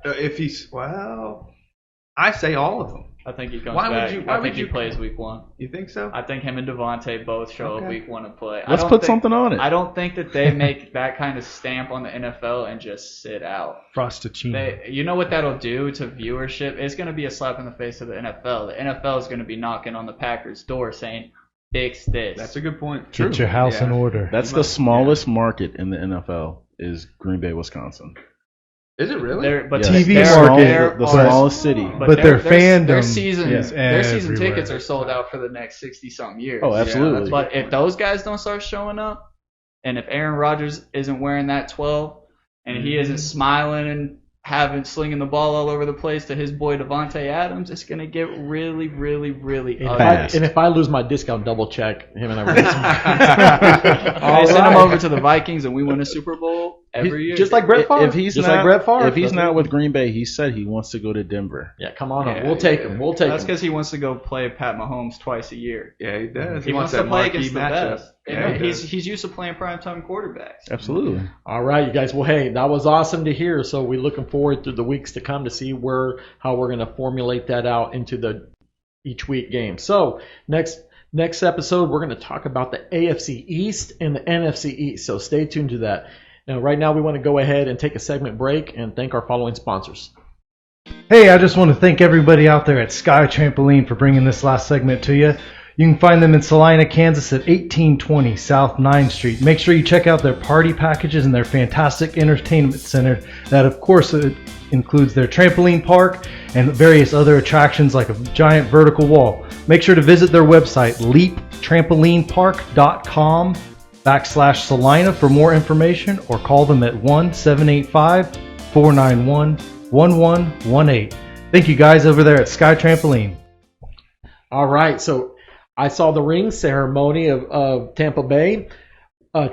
if he's, I say all of them. I think he comes Why would back. you- why I would think he you- plays week 1. You think so? I think him and Devontae both show up Okay. week 1 and play. Let's put something on it. I don't think that they make that kind of stamp on the NFL and just sit out. Frostachino. You know what that'll do to viewership? It's going to be a slap in the face of the NFL. The NFL is going to be knocking on the Packers' door saying, fix this. That's a good point. Get your house in Yeah. order. That's the smallest market in the NFL is Green Bay, Wisconsin. Is it really? But Yes. TV there market, are- the but- smallest city. But their fandom their season, is their season everywhere. tickets are sold out for the next 60-something years. Oh, absolutely. that's But if those guys don't start showing up, and if Aaron Rodgers isn't wearing that 12, and he isn't smiling and slinging the ball all over the place to his boy Devontae Adams, it's gonna get really, really, really ugly. Fast. And if I lose my discount, double check him and I. I send him over to the Vikings and we win a Super Bowl every year. Just like Brett Favre. If he's just not, like Brett Favre. if he's That's not it. with Green Bay, he said he wants to go to Denver. Yeah, come on. Yeah, We'll take yeah. him. We'll take That's him. because he wants to go play Pat Mahomes twice a year. Yeah, he does. He wants to that play marquee against the matchup. best. Yeah, And he does. he's used to playing primetime quarterbacks. Absolutely. All right, you guys. Well, hey, that was awesome to hear. So we're looking forward to the weeks to come to see how we're going to formulate that out into the each week game. So next episode, we're going to talk about the AFC East and the NFC East. So stay tuned to that. Now, right now, we want to go ahead and take a segment break and thank our following sponsors. Hey, I just want to thank everybody out there at Sky Trampoline for bringing this last segment to you. You can find them in Salina, Kansas at 1820 South 9th Street. Make sure you check out their party packages and their fantastic entertainment center that, of course, includes their trampoline park and various other attractions like a giant vertical wall. Make sure to visit their website, leaptrampolinepark.com/Salina for more information, or call them at 1-785-491-1118. Thank you guys over there at Sky Trampoline. All right, so I saw the ring ceremony of Tampa Bay.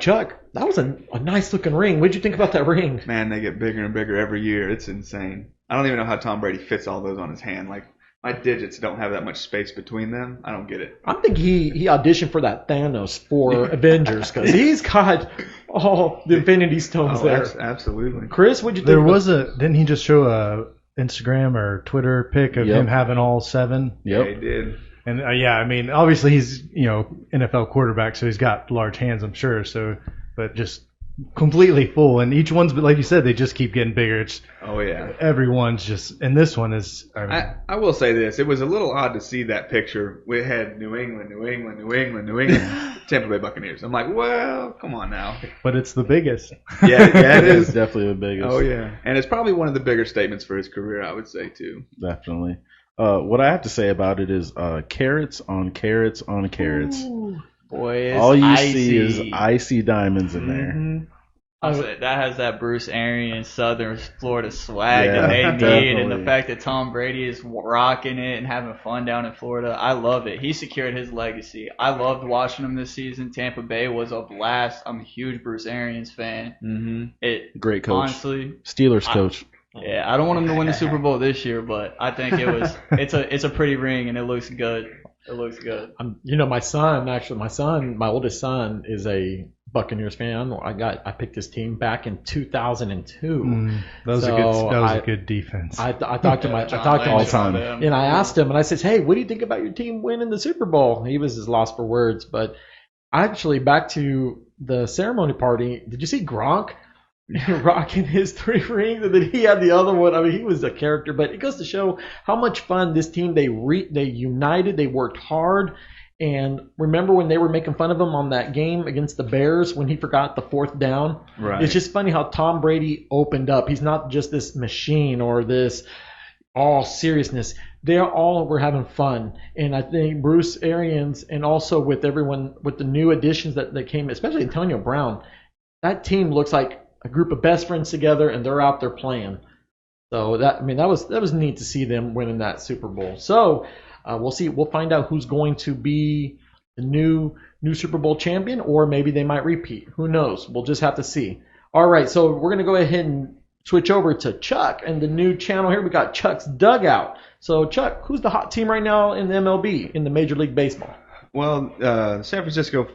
Chuck, that was a nice looking ring. What'd you think about that ring? Man, they get bigger and bigger every year. It's insane. I don't even know how Tom Brady fits all those on his hand. Like, my digits don't have that much space between them. I don't get it. I think he auditioned for that Thanos for Avengers because he's got all the Infinity Stones there. Absolutely. Chris, what'd you think? Didn't he just show a Instagram or Twitter pic of him having all 7? Yep. Yeah, he did. And I mean, obviously he's NFL quarterback, so he's got large hands, I'm sure. So, but just completely full, and each one's, like you said, they just keep getting bigger. Everyone's just, and this one is. I will say this: it was a little odd to see that picture. We had New England, Tampa Bay Buccaneers. I'm like, well, come on now. But it's the biggest. Yeah, it is. It's definitely the biggest. Oh yeah, and it's probably one of the bigger statements for his career, I would say too. Definitely. What I have to say about it is carrots on carrots on carrots. Ooh, boy, all you icy. see is icy diamonds in there. Mm-hmm. That has that Bruce Arians Southern Florida swag Yeah, that they need, definitely. and the fact that Tom Brady is rocking it and having fun down in Florida. I love it. He secured his legacy. I loved watching him this season. Tampa Bay was a blast. I'm a huge Bruce Arians fan. Mm-hmm. Great coach. Honestly, Steelers coach. Yeah, I don't want him to win the Super Bowl this year, but I think it's a pretty ring and it looks good. It looks good. My oldest son is a Buccaneers fan. I picked his team back in 2002. That was a good defense. I talked to him all time. and I asked him, and I said, "Hey, what do you think about your team winning the Super Bowl?" He was just lost for words. But actually, back to the ceremony party, did you see Gronk rocking his 3 rings, and then he had the other one? I mean, he was a character. But it goes to show how much fun this team, they united, they worked hard. And remember when they were making fun of him on that game against the Bears when he forgot the 4th down? Right. It's just funny how Tom Brady opened up. He's not just this machine or this all seriousness. They all were having fun. And I think Bruce Arians, and also with everyone, with the new additions that came, especially Antonio Brown, that team looks like a group of best friends together, and they're out there playing. So that was neat to see them winning that Super Bowl. So we'll see. We'll find out who's going to be the new Super Bowl champion, or maybe they might repeat. Who knows? We'll just have to see. All right, so we're going to go ahead and switch over to Chuck and the new channel here. We got Chuck's Dugout. So Chuck, who's the hot team right now in the MLB, in the Major League Baseball? Well, San Francisco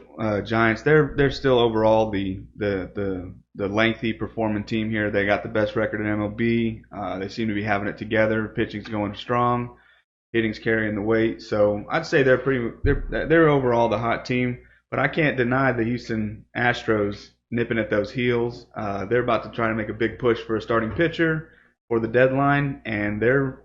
Giants, they're still overall the lengthy performing team here. They got the best record in MLB. They seem to be having it together. Pitching's going strong. Hitting's carrying the weight. So I'd say they're overall the hot team. But I can't deny the Houston Astros nipping at those heels. They're about to try to make a big push for a starting pitcher for the deadline, and they're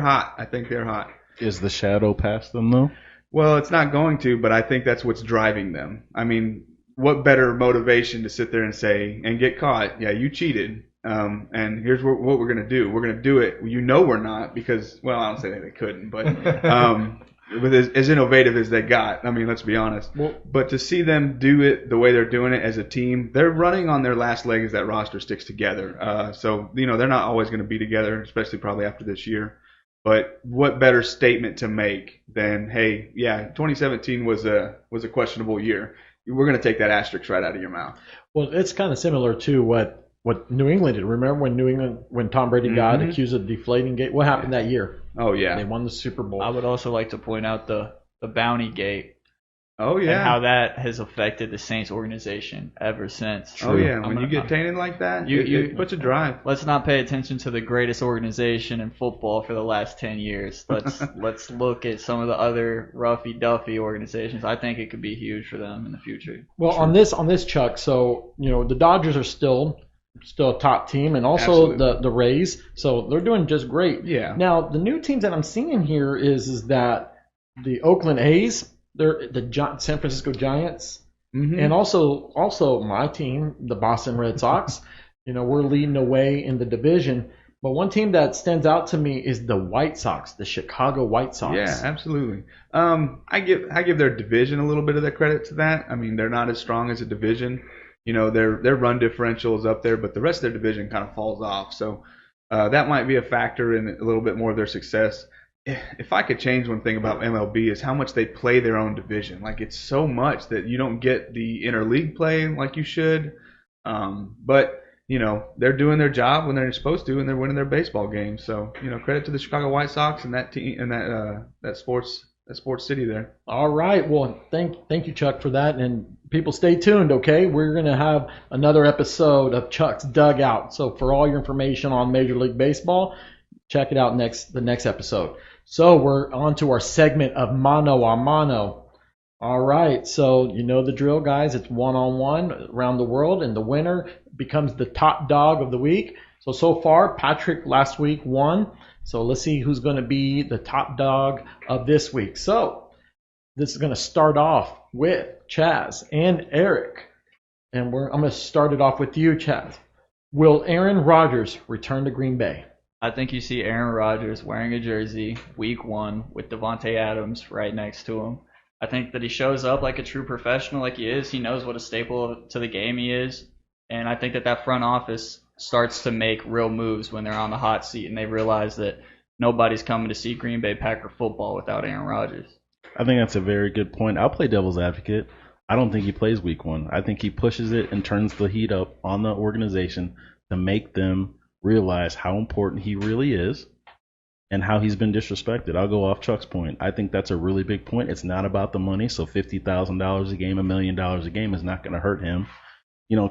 hot. I think they're hot. Is the shadow past them though? Well, it's not going to, but I think that's what's driving them. I mean, what better motivation to sit there and say, and get caught, yeah, you cheated, and here's what we're going to do. We're going to do it. We're not, because, well, I don't say that they couldn't, but with as innovative as they got, I mean, let's be honest. But to see them do it the way they're doing it as a team, they're running on their last leg as that roster sticks together. So, they're not always going to be together, especially probably after this year. But what better statement to make than, hey, yeah, 2017 was a questionable year. We're going to take that asterisk right out of your mouth. Well, it's kind of similar to what New England did. Remember when Tom Brady got accused of deflating gate? What happened that year? Oh, yeah. They won the Super Bowl. I would also like to point out the bounty gate. Oh, yeah. And how that has affected the Saints organization ever since. Oh, yeah. When you get tainted like that, it puts a drive. Let's not pay attention to the greatest organization in football for the last 10 years. Let's look at some of the other roughy-duffy organizations. I think it could be huge for them in the future. Well, on this, Chuck, so, the Dodgers are still a top team, and also the Rays. So they're doing just great. Yeah. Now, the new teams that I'm seeing here is that the Oakland A's, they're the San Francisco Giants, and also my team, the Boston Red Sox. We're leading the way in the division. But one team that stands out to me is the White Sox, the Chicago White Sox. Yeah, absolutely. I give their division a little bit of the credit to that. I mean, they're not as strong as a division. Their run differential is up there, but the rest of their division kind of falls off. So that might be a factor in a little bit more of their success. If I could change one thing about MLB is how much they play their own division. Like, it's so much that you don't get the interleague play like you should. But they're doing their job when they're supposed to, and they're winning their baseball games. So, credit to the Chicago White Sox and that team and that sports city there. All right. Well, thank you, Chuck, for that. And people, stay tuned, okay? We're going to have another episode of Chuck's Dugout. So for all your information on Major League Baseball, check it out the next episode. So we're on to our segment of Mano a Mano. All right, so you know the drill, guys. It's one-on-one around the world, and the winner becomes the top dog of the week. So far, Patrick last week won. So let's see who's going to be the top dog of this week. So this is going to start off with Chaz and Eric. And I'm going to start it off with you, Chaz. Will Aaron Rodgers return to Green Bay? I think you see Aaron Rodgers wearing a jersey week 1 with Devontae Adams right next to him. I think that he shows up like a true professional like he is. He knows what a staple to the game he is. And I think that front office starts to make real moves when they're on the hot seat and they realize that nobody's coming to see Green Bay Packer football without Aaron Rodgers. I think that's a very good point. I'll play devil's advocate. I don't think he plays week 1. I think he pushes it and turns the heat up on the organization to make them realize how important he really is and how he's been disrespected. I'll go off Chuck's point. I think that's a really big point. It's not about the money, so $50,000 a game, $1 million a game is not going to hurt him.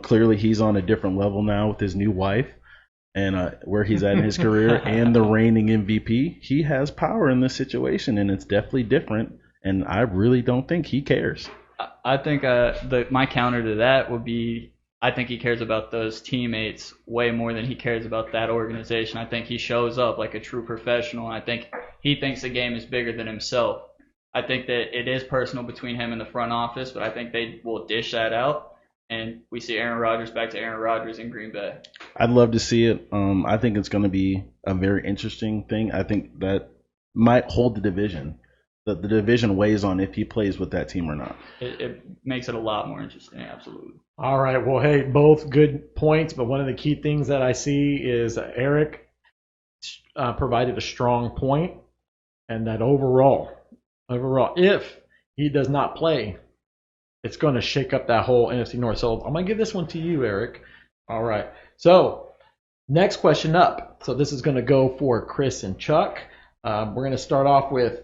Clearly he's on a different level now with his new wife and where he's at in his career and the reigning MVP. He has power in this situation, and it's definitely different, and I really don't think he cares. I think my counter to that would be I think he cares about those teammates way more than he cares about that organization. I think he shows up like a true professional, and I think he thinks the game is bigger than himself. I think that it is personal between him and the front office, but I think they will dish that out, and we see Aaron Rodgers back to Aaron Rodgers in Green Bay. I'd love to see it. I think it's going to be a very interesting thing. I think that might hold the division. The division weighs on if he plays with that team or not. It makes it a lot more interesting, absolutely. All right. Well, hey, both good points, but one of the key things that I see is Eric provided a strong point, and that overall, if he does not play, it's going to shake up that whole NFC North. So I'm going to give this one to you, Eric. All right. So next question up. So this is going to go for Chris and Chuck. We're going to start off with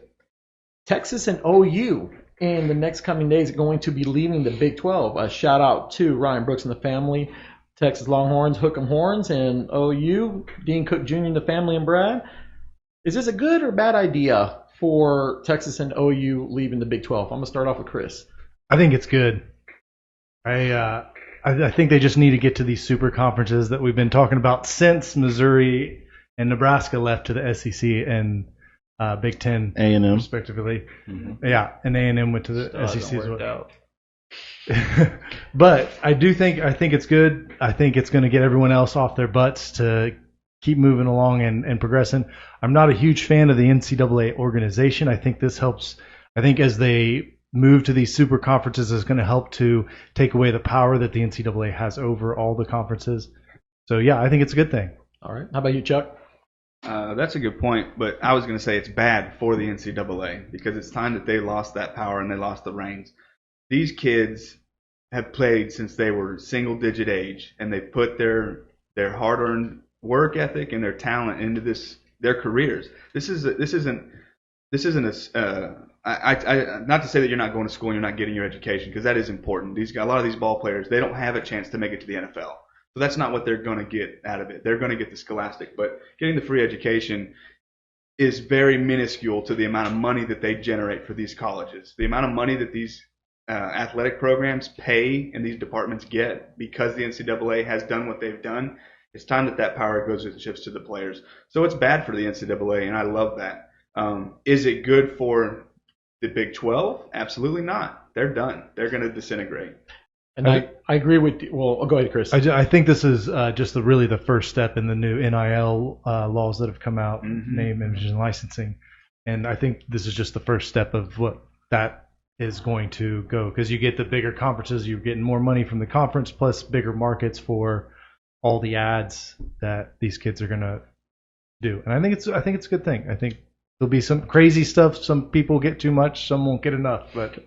Texas and OU in the next coming days are going to be leaving the Big 12. A shout out to Ryan Brooks and the family, Texas Longhorns, Hook 'em Horns, and OU, Dean Cook Jr. and the family and Brad. Is this a good or bad idea for Texas and OU leaving the Big 12? I'm going to start off with Chris. I think it's good. I think they just need to get to these super conferences that we've been talking about since Missouri and Nebraska left to the SEC and Big Ten, A&M, respectively. Mm-hmm. Yeah, and A&M went to the SEC as well. But I think it's good. I think it's going to get everyone else off their butts to keep moving along and progressing. I'm not a huge fan of the NCAA organization. I think this helps. I think as they move to these super conferences, is going to help to take away the power that the NCAA has over all the conferences. So yeah, I think it's a good thing. All right. How about you, Chuck? That's a good point, but I was going to say it's bad for the NCAA because it's time that they lost that power and they lost the reins. These kids have played since they were single-digit age, and they put their hard-earned work ethic and their talent into their careers. This isn't not to say that you're not going to school and you're not getting your education, because that is important. A lot of these ball players, they don't have a chance to make it to the NFL. So that's not what they're going to get out of it. They're going to get the scholastic. But getting the free education is very minuscule to the amount of money that they generate for these colleges. The amount of money that these athletic programs pay and these departments get because the NCAA has done what they've done, it's time that power goes and shifts to the players. So it's bad for the NCAA, and I love that. Is it good for the Big 12? Absolutely not. They're done. They're going to disintegrate. And I agree with you. Well, go ahead, Chris. I think this is just really the first step in the new NIL laws that have come out, name, image, and licensing. And I think this is just the first step of what that is going to go, because you get the bigger conferences, you're getting more money from the conference, plus bigger markets for all the ads that these kids are going to do. And I think it's a good thing. I think there'll be some crazy stuff. Some people get too much, some won't get enough, but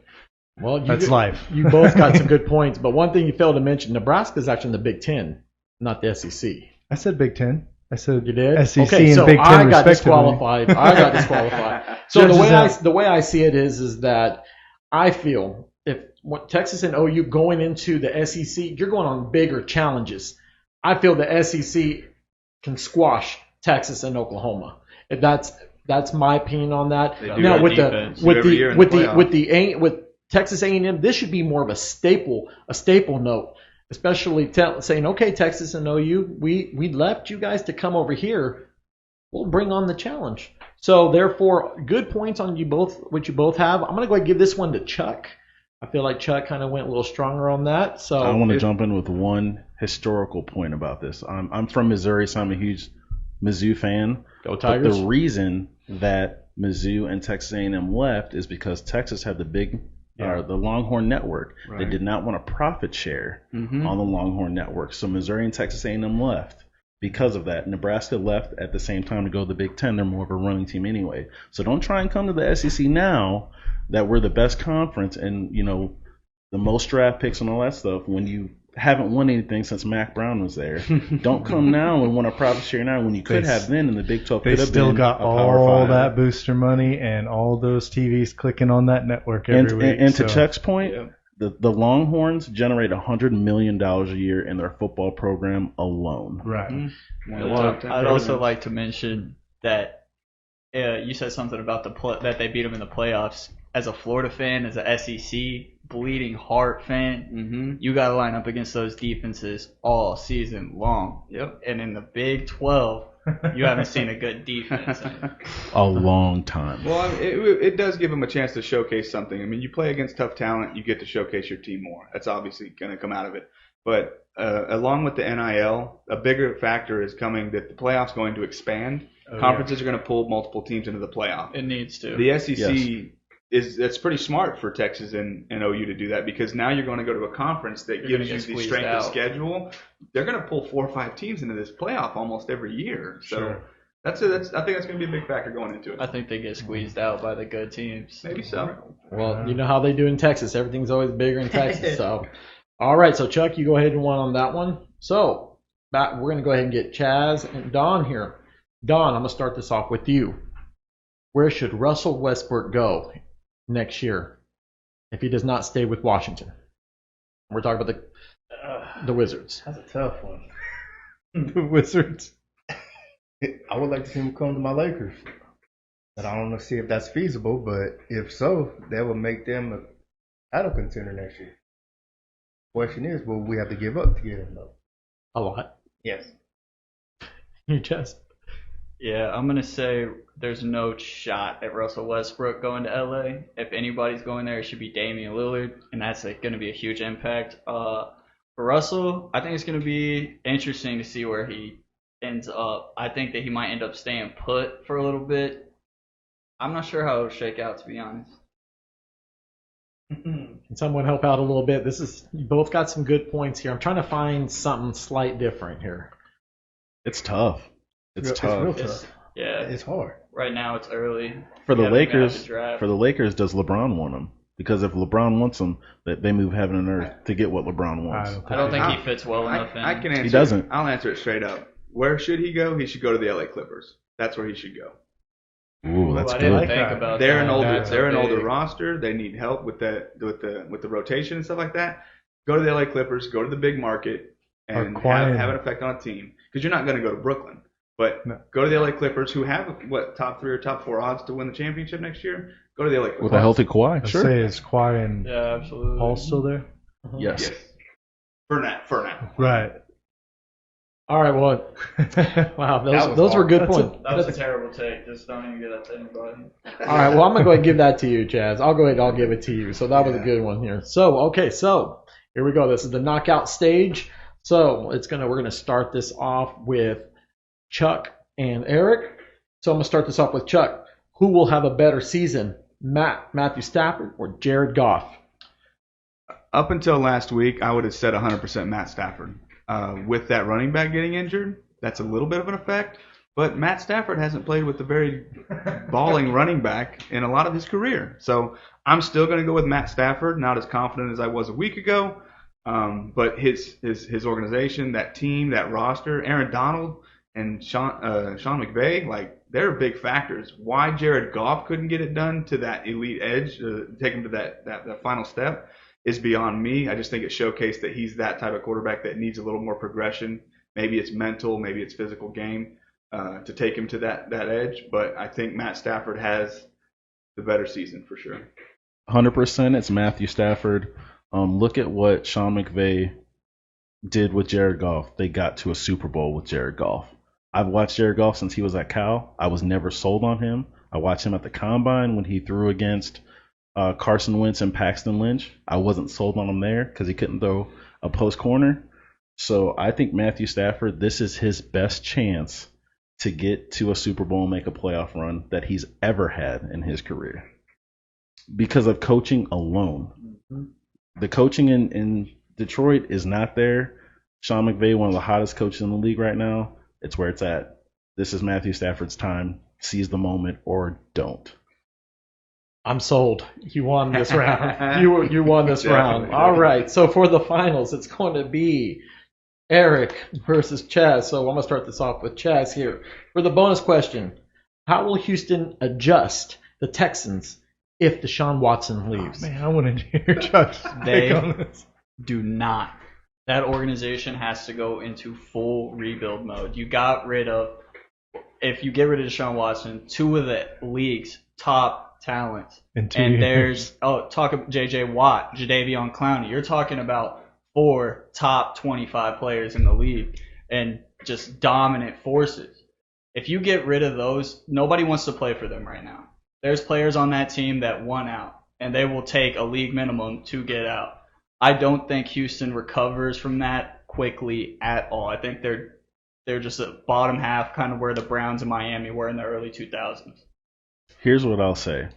that's life. You both got some good points, but one thing you failed to mention, Nebraska's actually in the Big Ten, not the SEC. I said Big Ten. I said you did? SEC okay, and so Big Ten I got respectively. disqualified. So the way I see it is that I feel if Texas and OU going into the SEC, you're going on bigger challenges. I feel the SEC can squash Texas and Oklahoma. If that's my opinion on that. Now with Texas A&M, this should be more of a staple note, especially saying, okay, Texas and OU, we left you guys to come over here. We'll bring on the challenge. So therefore, good points on you both, what you both have. I'm going to go ahead and give this one to Chuck. I feel like Chuck kind of went a little stronger on that. So I want to jump in with one historical point about this. I'm from Missouri, so I'm a huge Mizzou fan. Go Tigers. But the reason that Mizzou and Texas A&M left is because Texas had the Longhorn Network. Right. They did not want a profit share on the Longhorn Network. So Missouri and Texas A&M left because of that. Nebraska left at the same time to go to the Big Ten. They're more of a running team anyway. So don't try and come to the SEC now that we're the best conference and, the most draft picks and all that stuff when you haven't won anything since Mac Brown was there. Don't come now and want a profit share now when you could have then in the Big 12. They still got all that booster money and all those TVs clicking on that network every week. And to Chuck's point, the Longhorns generate $100 million a year in their football program alone. Right. I'd also like to mention that you said something about that they beat them in the playoffs. As a Florida fan, as a SEC bleeding heart fan, you got to line up against those defenses all season long. Yep. And in the Big 12, you haven't seen a good defense in a long time. Well, it does give them a chance to showcase something. I mean, you play against tough talent, you get to showcase your team more. That's obviously going to come out of it. But along with the NIL, a bigger factor is coming that the playoffs going to expand. Conferences are going to pull multiple teams into the playoff. It needs to. The SEC it's pretty smart for Texas and OU to do that because now you're going to go to a conference that gives you the strength of schedule. They're going to pull 4 or 5 teams into this playoff almost every year. So I think that's going to be a big factor going into it. I think they get squeezed out by the good teams. Maybe so. Well, you know how they do in Texas. Everything's always bigger in Texas. So, all right. So Chuck, you go ahead and win on that one. So we're going to go ahead and get Chaz and Don here. Don, I'm going to start this off with you. Where should Russell Westbrook go next year if he does not stay with Washington? We're talking about the Wizards. That's a tough one. The Wizards. I would like to see him come to my Lakers. But I don't know see if that's feasible, but if so, that would make them a title contender next year. Question is, will we have to give up to get him though? A lot. Yes. You just. Yeah, I'm going to say there's no shot at Russell Westbrook going to LA. If anybody's going there, it should be Damian Lillard, and that's going to be a huge impact. For Russell, I think it's going to be interesting to see where he ends up. I think that he might end up staying put for a little bit. I'm not sure how it'll shake out, to be honest. Can someone help out a little bit? You both got some good points here. I'm trying to find something slight different here. It's tough. It's tough. Real tough. Yeah, It's hard. right now it's early. For the We haven't even had Lakers, the draft. does LeBron want him? Because if LeBron wants him, they move heaven and earth to get what LeBron wants. I don't think he fits well enough in. I can answer. He doesn't. I'll answer it straight up. Where should he go? He should go to the LA Clippers. That's where he should go. Ooh, that's I good. didn't think about They're that. an older. That's They're an big. older roster. They need help with the rotation and stuff like that. Go to the LA Clippers. Go to the big market and have an effect on a team. Because you're not going to go to Brooklyn, but go to the LA Clippers, who have top 3 or top 4 odds to win the championship next year. Go to the LA Clippers. With a healthy Kawhi, I'd sure. say is Kawhi and Yeah, absolutely. Paul still there? Yes. Yes. For now. Right. All right, well, wow, was those were hard. good points. That was a terrible take. Just don't even give that to anybody. All right, well, I'm going to go ahead and give that to you, Chaz. I'll give it to you. So that was a good one here. So Here we go. This is the knockout stage. So we're gonna start this off with Chuck and Eric. So I'm gonna start this off with Chuck. Who will have a better season, Matthew Stafford or Jared Goff? Up until last week, I would have said 100% Matt Stafford. With that running back getting injured, that's a little bit of an effect. But Matt Stafford hasn't played with a very balling running back in a lot of his career. So I'm still going to go with Matt Stafford, not as confident as I was a week ago. But his organization, that team, that roster, Aaron Donald and Sean McVay, like, they're big factors. Why Jared Goff couldn't get it done to that elite edge, take him to that final step, is beyond me. I just think it showcased that he's that type of quarterback that needs a little more progression. Maybe it's mental, maybe it's physical game to take him to that edge. But I think Matt Stafford has the better season for sure. 100%. It's Matthew Stafford. Look at what Sean McVay did with Jared Goff. They got to a Super Bowl with Jared Goff. I've watched Jared Goff since he was at Cal. I was never sold on him. I watched him at the Combine when he threw against Carson Wentz and Paxton Lynch. I wasn't sold on him there because he couldn't throw a post corner. So I think Matthew Stafford, this is his best chance to get to a Super Bowl and make a playoff run that he's ever had in his career because of coaching alone. The coaching in Detroit is not there. Sean McVay, one of the hottest coaches in the league right now. It's where it's at. This is Matthew Stafford's time. Seize the moment or don't. I'm sold. You won this round. You won this round. All right. So for the finals, it's going to be Eric versus Chaz. So I'm going to start this off with Chaz here. For the bonus question, how will Houston adjust the Texans if Deshaun Watson leaves? Oh, man, I want to hear Chuck's take on this. Do not. That organization has to go into full rebuild mode. You got rid of, if you get rid of Deshaun Watson, two of the league's top talents. And there's, talk about J.J. Watt, Jadeveon Clowney. You're talking about 4 top 25 players in the league and just dominant forces. If you get rid of those, nobody wants to play for them right now. There's players on that team that want out, and they will take a league minimum to get out. I don't think Houston recovers from that quickly at all. I think they're just at bottom half, kind of where the Browns and Miami were in the early 2000s. Here's what I'll say.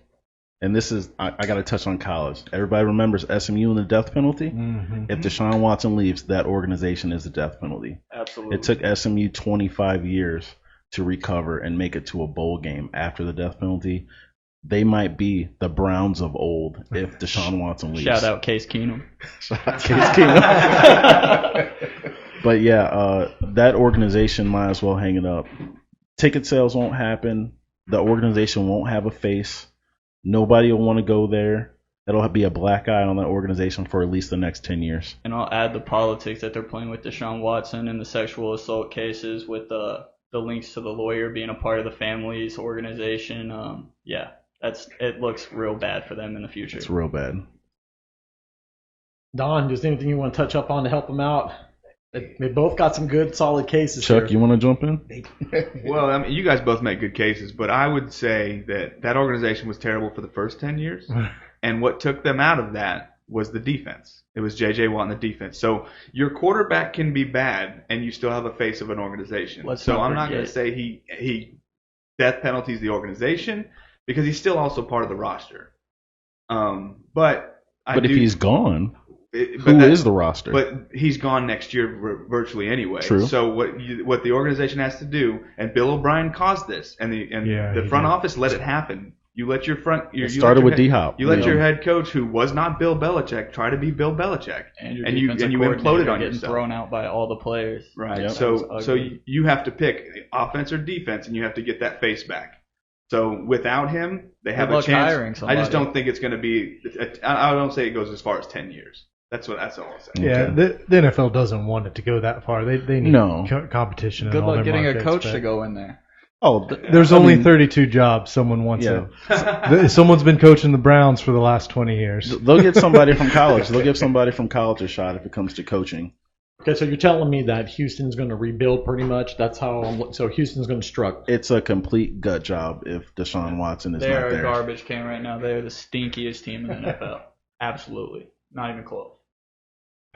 And this is, I got to touch on college. Everybody remembers SMU and the death penalty? Mm-hmm. If Deshaun Watson leaves, that organization is the death penalty. Absolutely. It took SMU 25 years to recover and make it to a bowl game after the death penalty. They might be the Browns of old if Deshaun Watson leaves. Shout out Case Keenum. But yeah, that organization might as well hang it up. Ticket sales won't happen. The organization won't have a face. Nobody will want to go there. It'll be a black eye on that organization for at least the next 10 years. And I'll add the politics that they're playing with Deshaun Watson and the sexual assault cases with the links to the lawyer being a part of the family's organization. It looks real bad for them in the future. It's real bad. Don, is there anything you want to touch up on to help them out? They both got some good, solid cases. Chuck, here. you want to jump in? Well, I mean, you guys both make good cases, but I would say that organization was terrible for the first 10 years, and what took them out of that was the defense. It was J.J. Watt and the defense. So your quarterback can be bad, and you still have a face of an organization. I'm not going to say he death penalties the organization because he's still also part of the roster. But if he's gone. Who is the roster? But he's gone next year virtually anyway. True. So what the organization has to do, and Bill O'Brien caused this, and the front office let it happen. You let your started with D-Hop. You let your head coach, who was not Bill Belichick, try to be Bill Belichick, and you imploded on yourself. Thrown out by all the players. Right. Yep. So you have to pick offense or defense, and you have to get that face back. So without him, they have a chance. I just don't think it's going to be. I don't say it goes as far as 10 years. That's all I'll say. Yeah, okay. The NFL doesn't want it to go that far. They need competition. Good in all luck their getting markets, a coach to go in there. There's only 32 jobs. Someone wants it. Someone's been coaching the Browns for the last 20 years. They'll get somebody from college. They'll give somebody from college a shot if it comes to coaching. Okay, so you're telling me that Houston's going to rebuild pretty much? That's how. So Houston's going to struggle. It's a complete gut job if Deshaun Watson is not there. They're a garbage can right now. They're the stinkiest team in the NFL. Absolutely, not even close.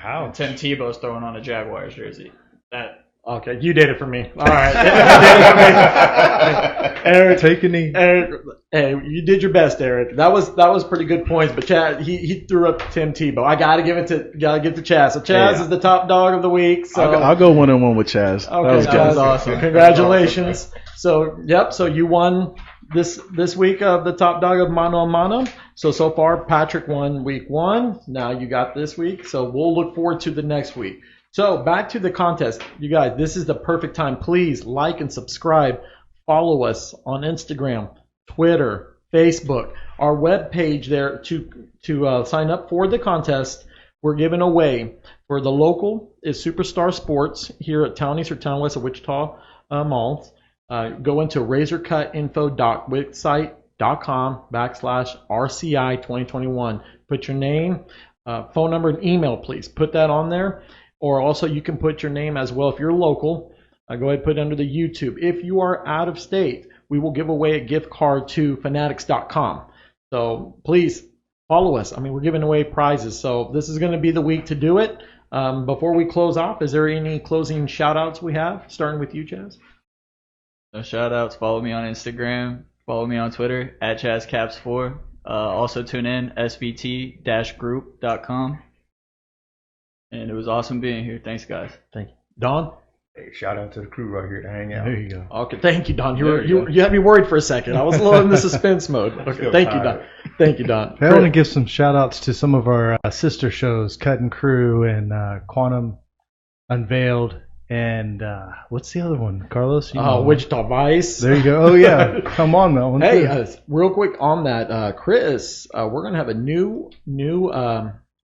And Tim Tebow's throwing on a Jaguars jersey. That. Okay, you did it for me. All right. You did it for me. Eric, Take a knee. Eric, hey, you did your best, Eric. That was pretty good points, but Chaz, he threw up Tim Tebow. I gotta give to Chaz. So Chaz is the top dog of the week. So I'll go 1-1 with Chaz. Okay, that was awesome. Congratulations. So so you won this week of the top dog of Mano a Mano. So far Patrick won week 1. Now you got this week. So we'll look forward to the next week. So back to the contest. You guys, this is the perfect time. Please like and subscribe. Follow us on Instagram, Twitter, Facebook, our webpage there to sign up for the contest. We're giving away for the local is Superstar Sports here at Town East or Town West of Wichita Malls. Go into razorcutinfo.wixsite.com/RCI 2021. Put your name, phone number, and email, please. Put that on there. Or also you can put your name as well if you're local. Go ahead and put it under the YouTube. If you are out of state, we will give away a gift card to fanatics.com. So please follow us. I mean, we're giving away prizes. So this is going to be the week to do it. Before we close off, is there any closing shout-outs we have? Starting with you, Chaz. No shout-outs. Follow me on Instagram. Follow me on Twitter, @ChazCaps4. Also tune in, svt-group.com. And it was awesome being here. Thanks, guys. Thank you. Don? Hey, shout out to the crew right here to hang out. There you go. Okay, thank you, Don. You had me worried for a second. I was a little in the suspense mode. Okay, thank you, Don. Thank you, Don. I want to give some shout outs to some of our sister shows, Cut and Crew and Quantum Unveiled. And what's the other one, Carlos? Wichita Vice. There you go. Oh, yeah. Come on, that one. Hey, real quick on that, Chris, we're going to have a new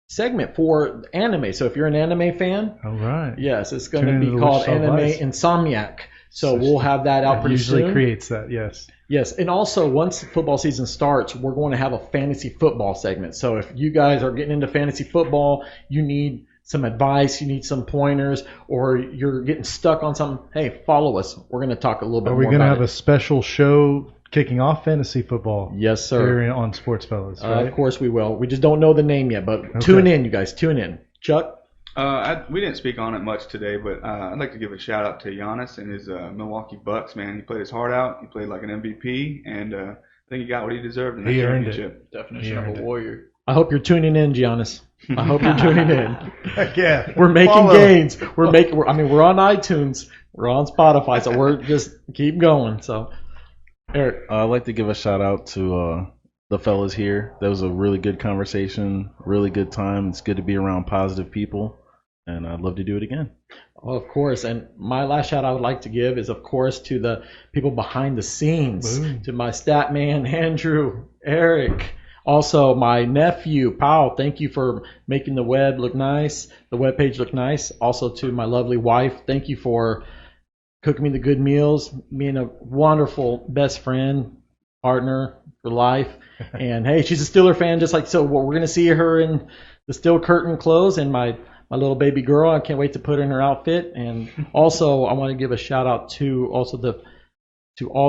segment for anime. So if you're an anime fan, all right. Yes, it's going to be called Anime Insomniac. So we'll have that out pretty soon. Usually creates that, yes. Yes, and also once football season starts, we're going to have a fantasy football segment. So if you guys are getting into fantasy football, you need some advice, you need some pointers, or you're getting stuck on something, hey, follow us. We're going to talk a little bit more about it. Are we going to have a special show kicking off fantasy football? Yes, sir. Here on Sportsfellas, right? Of course we will. We just don't know the name yet, but Tune in, you guys. Tune in. Chuck? We didn't speak on it much today, but I'd like to give a shout out to Giannis and his Milwaukee Bucks. Man, he played his heart out. He played like an MVP, and I think he got what he deserved in that championship. Definition of a warrior. I hope you're tuning in, Giannis. I hope you're tuning in. Heck yeah. We're making gains. We're on iTunes. We're on Spotify, so we're just keep going. So, Eric. I'd like to give a shout out to the fellas here. That was a really good conversation, really good time. It's good to be around positive people, and I'd love to do it again. Oh, of course. And my last shout I would like to give is, of course, to the people behind the scenes, to my stat man, Andrew, Eric. Also, my nephew, Powell, thank you for making the web look nice, the web page look nice. Also to my lovely wife, thank you for cooking me the good meals, being a wonderful best friend, partner for life. And, hey, she's a Steeler fan just like so. We're going to see her in the Steel Curtain clothes and my little baby girl. I can't wait to put her in her outfit. And also, I want to give a shout-out to all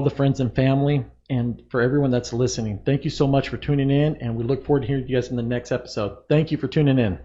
the friends and family. And for everyone that's listening, thank you so much for tuning in, and we look forward to hearing you guys in the next episode. Thank you for tuning in.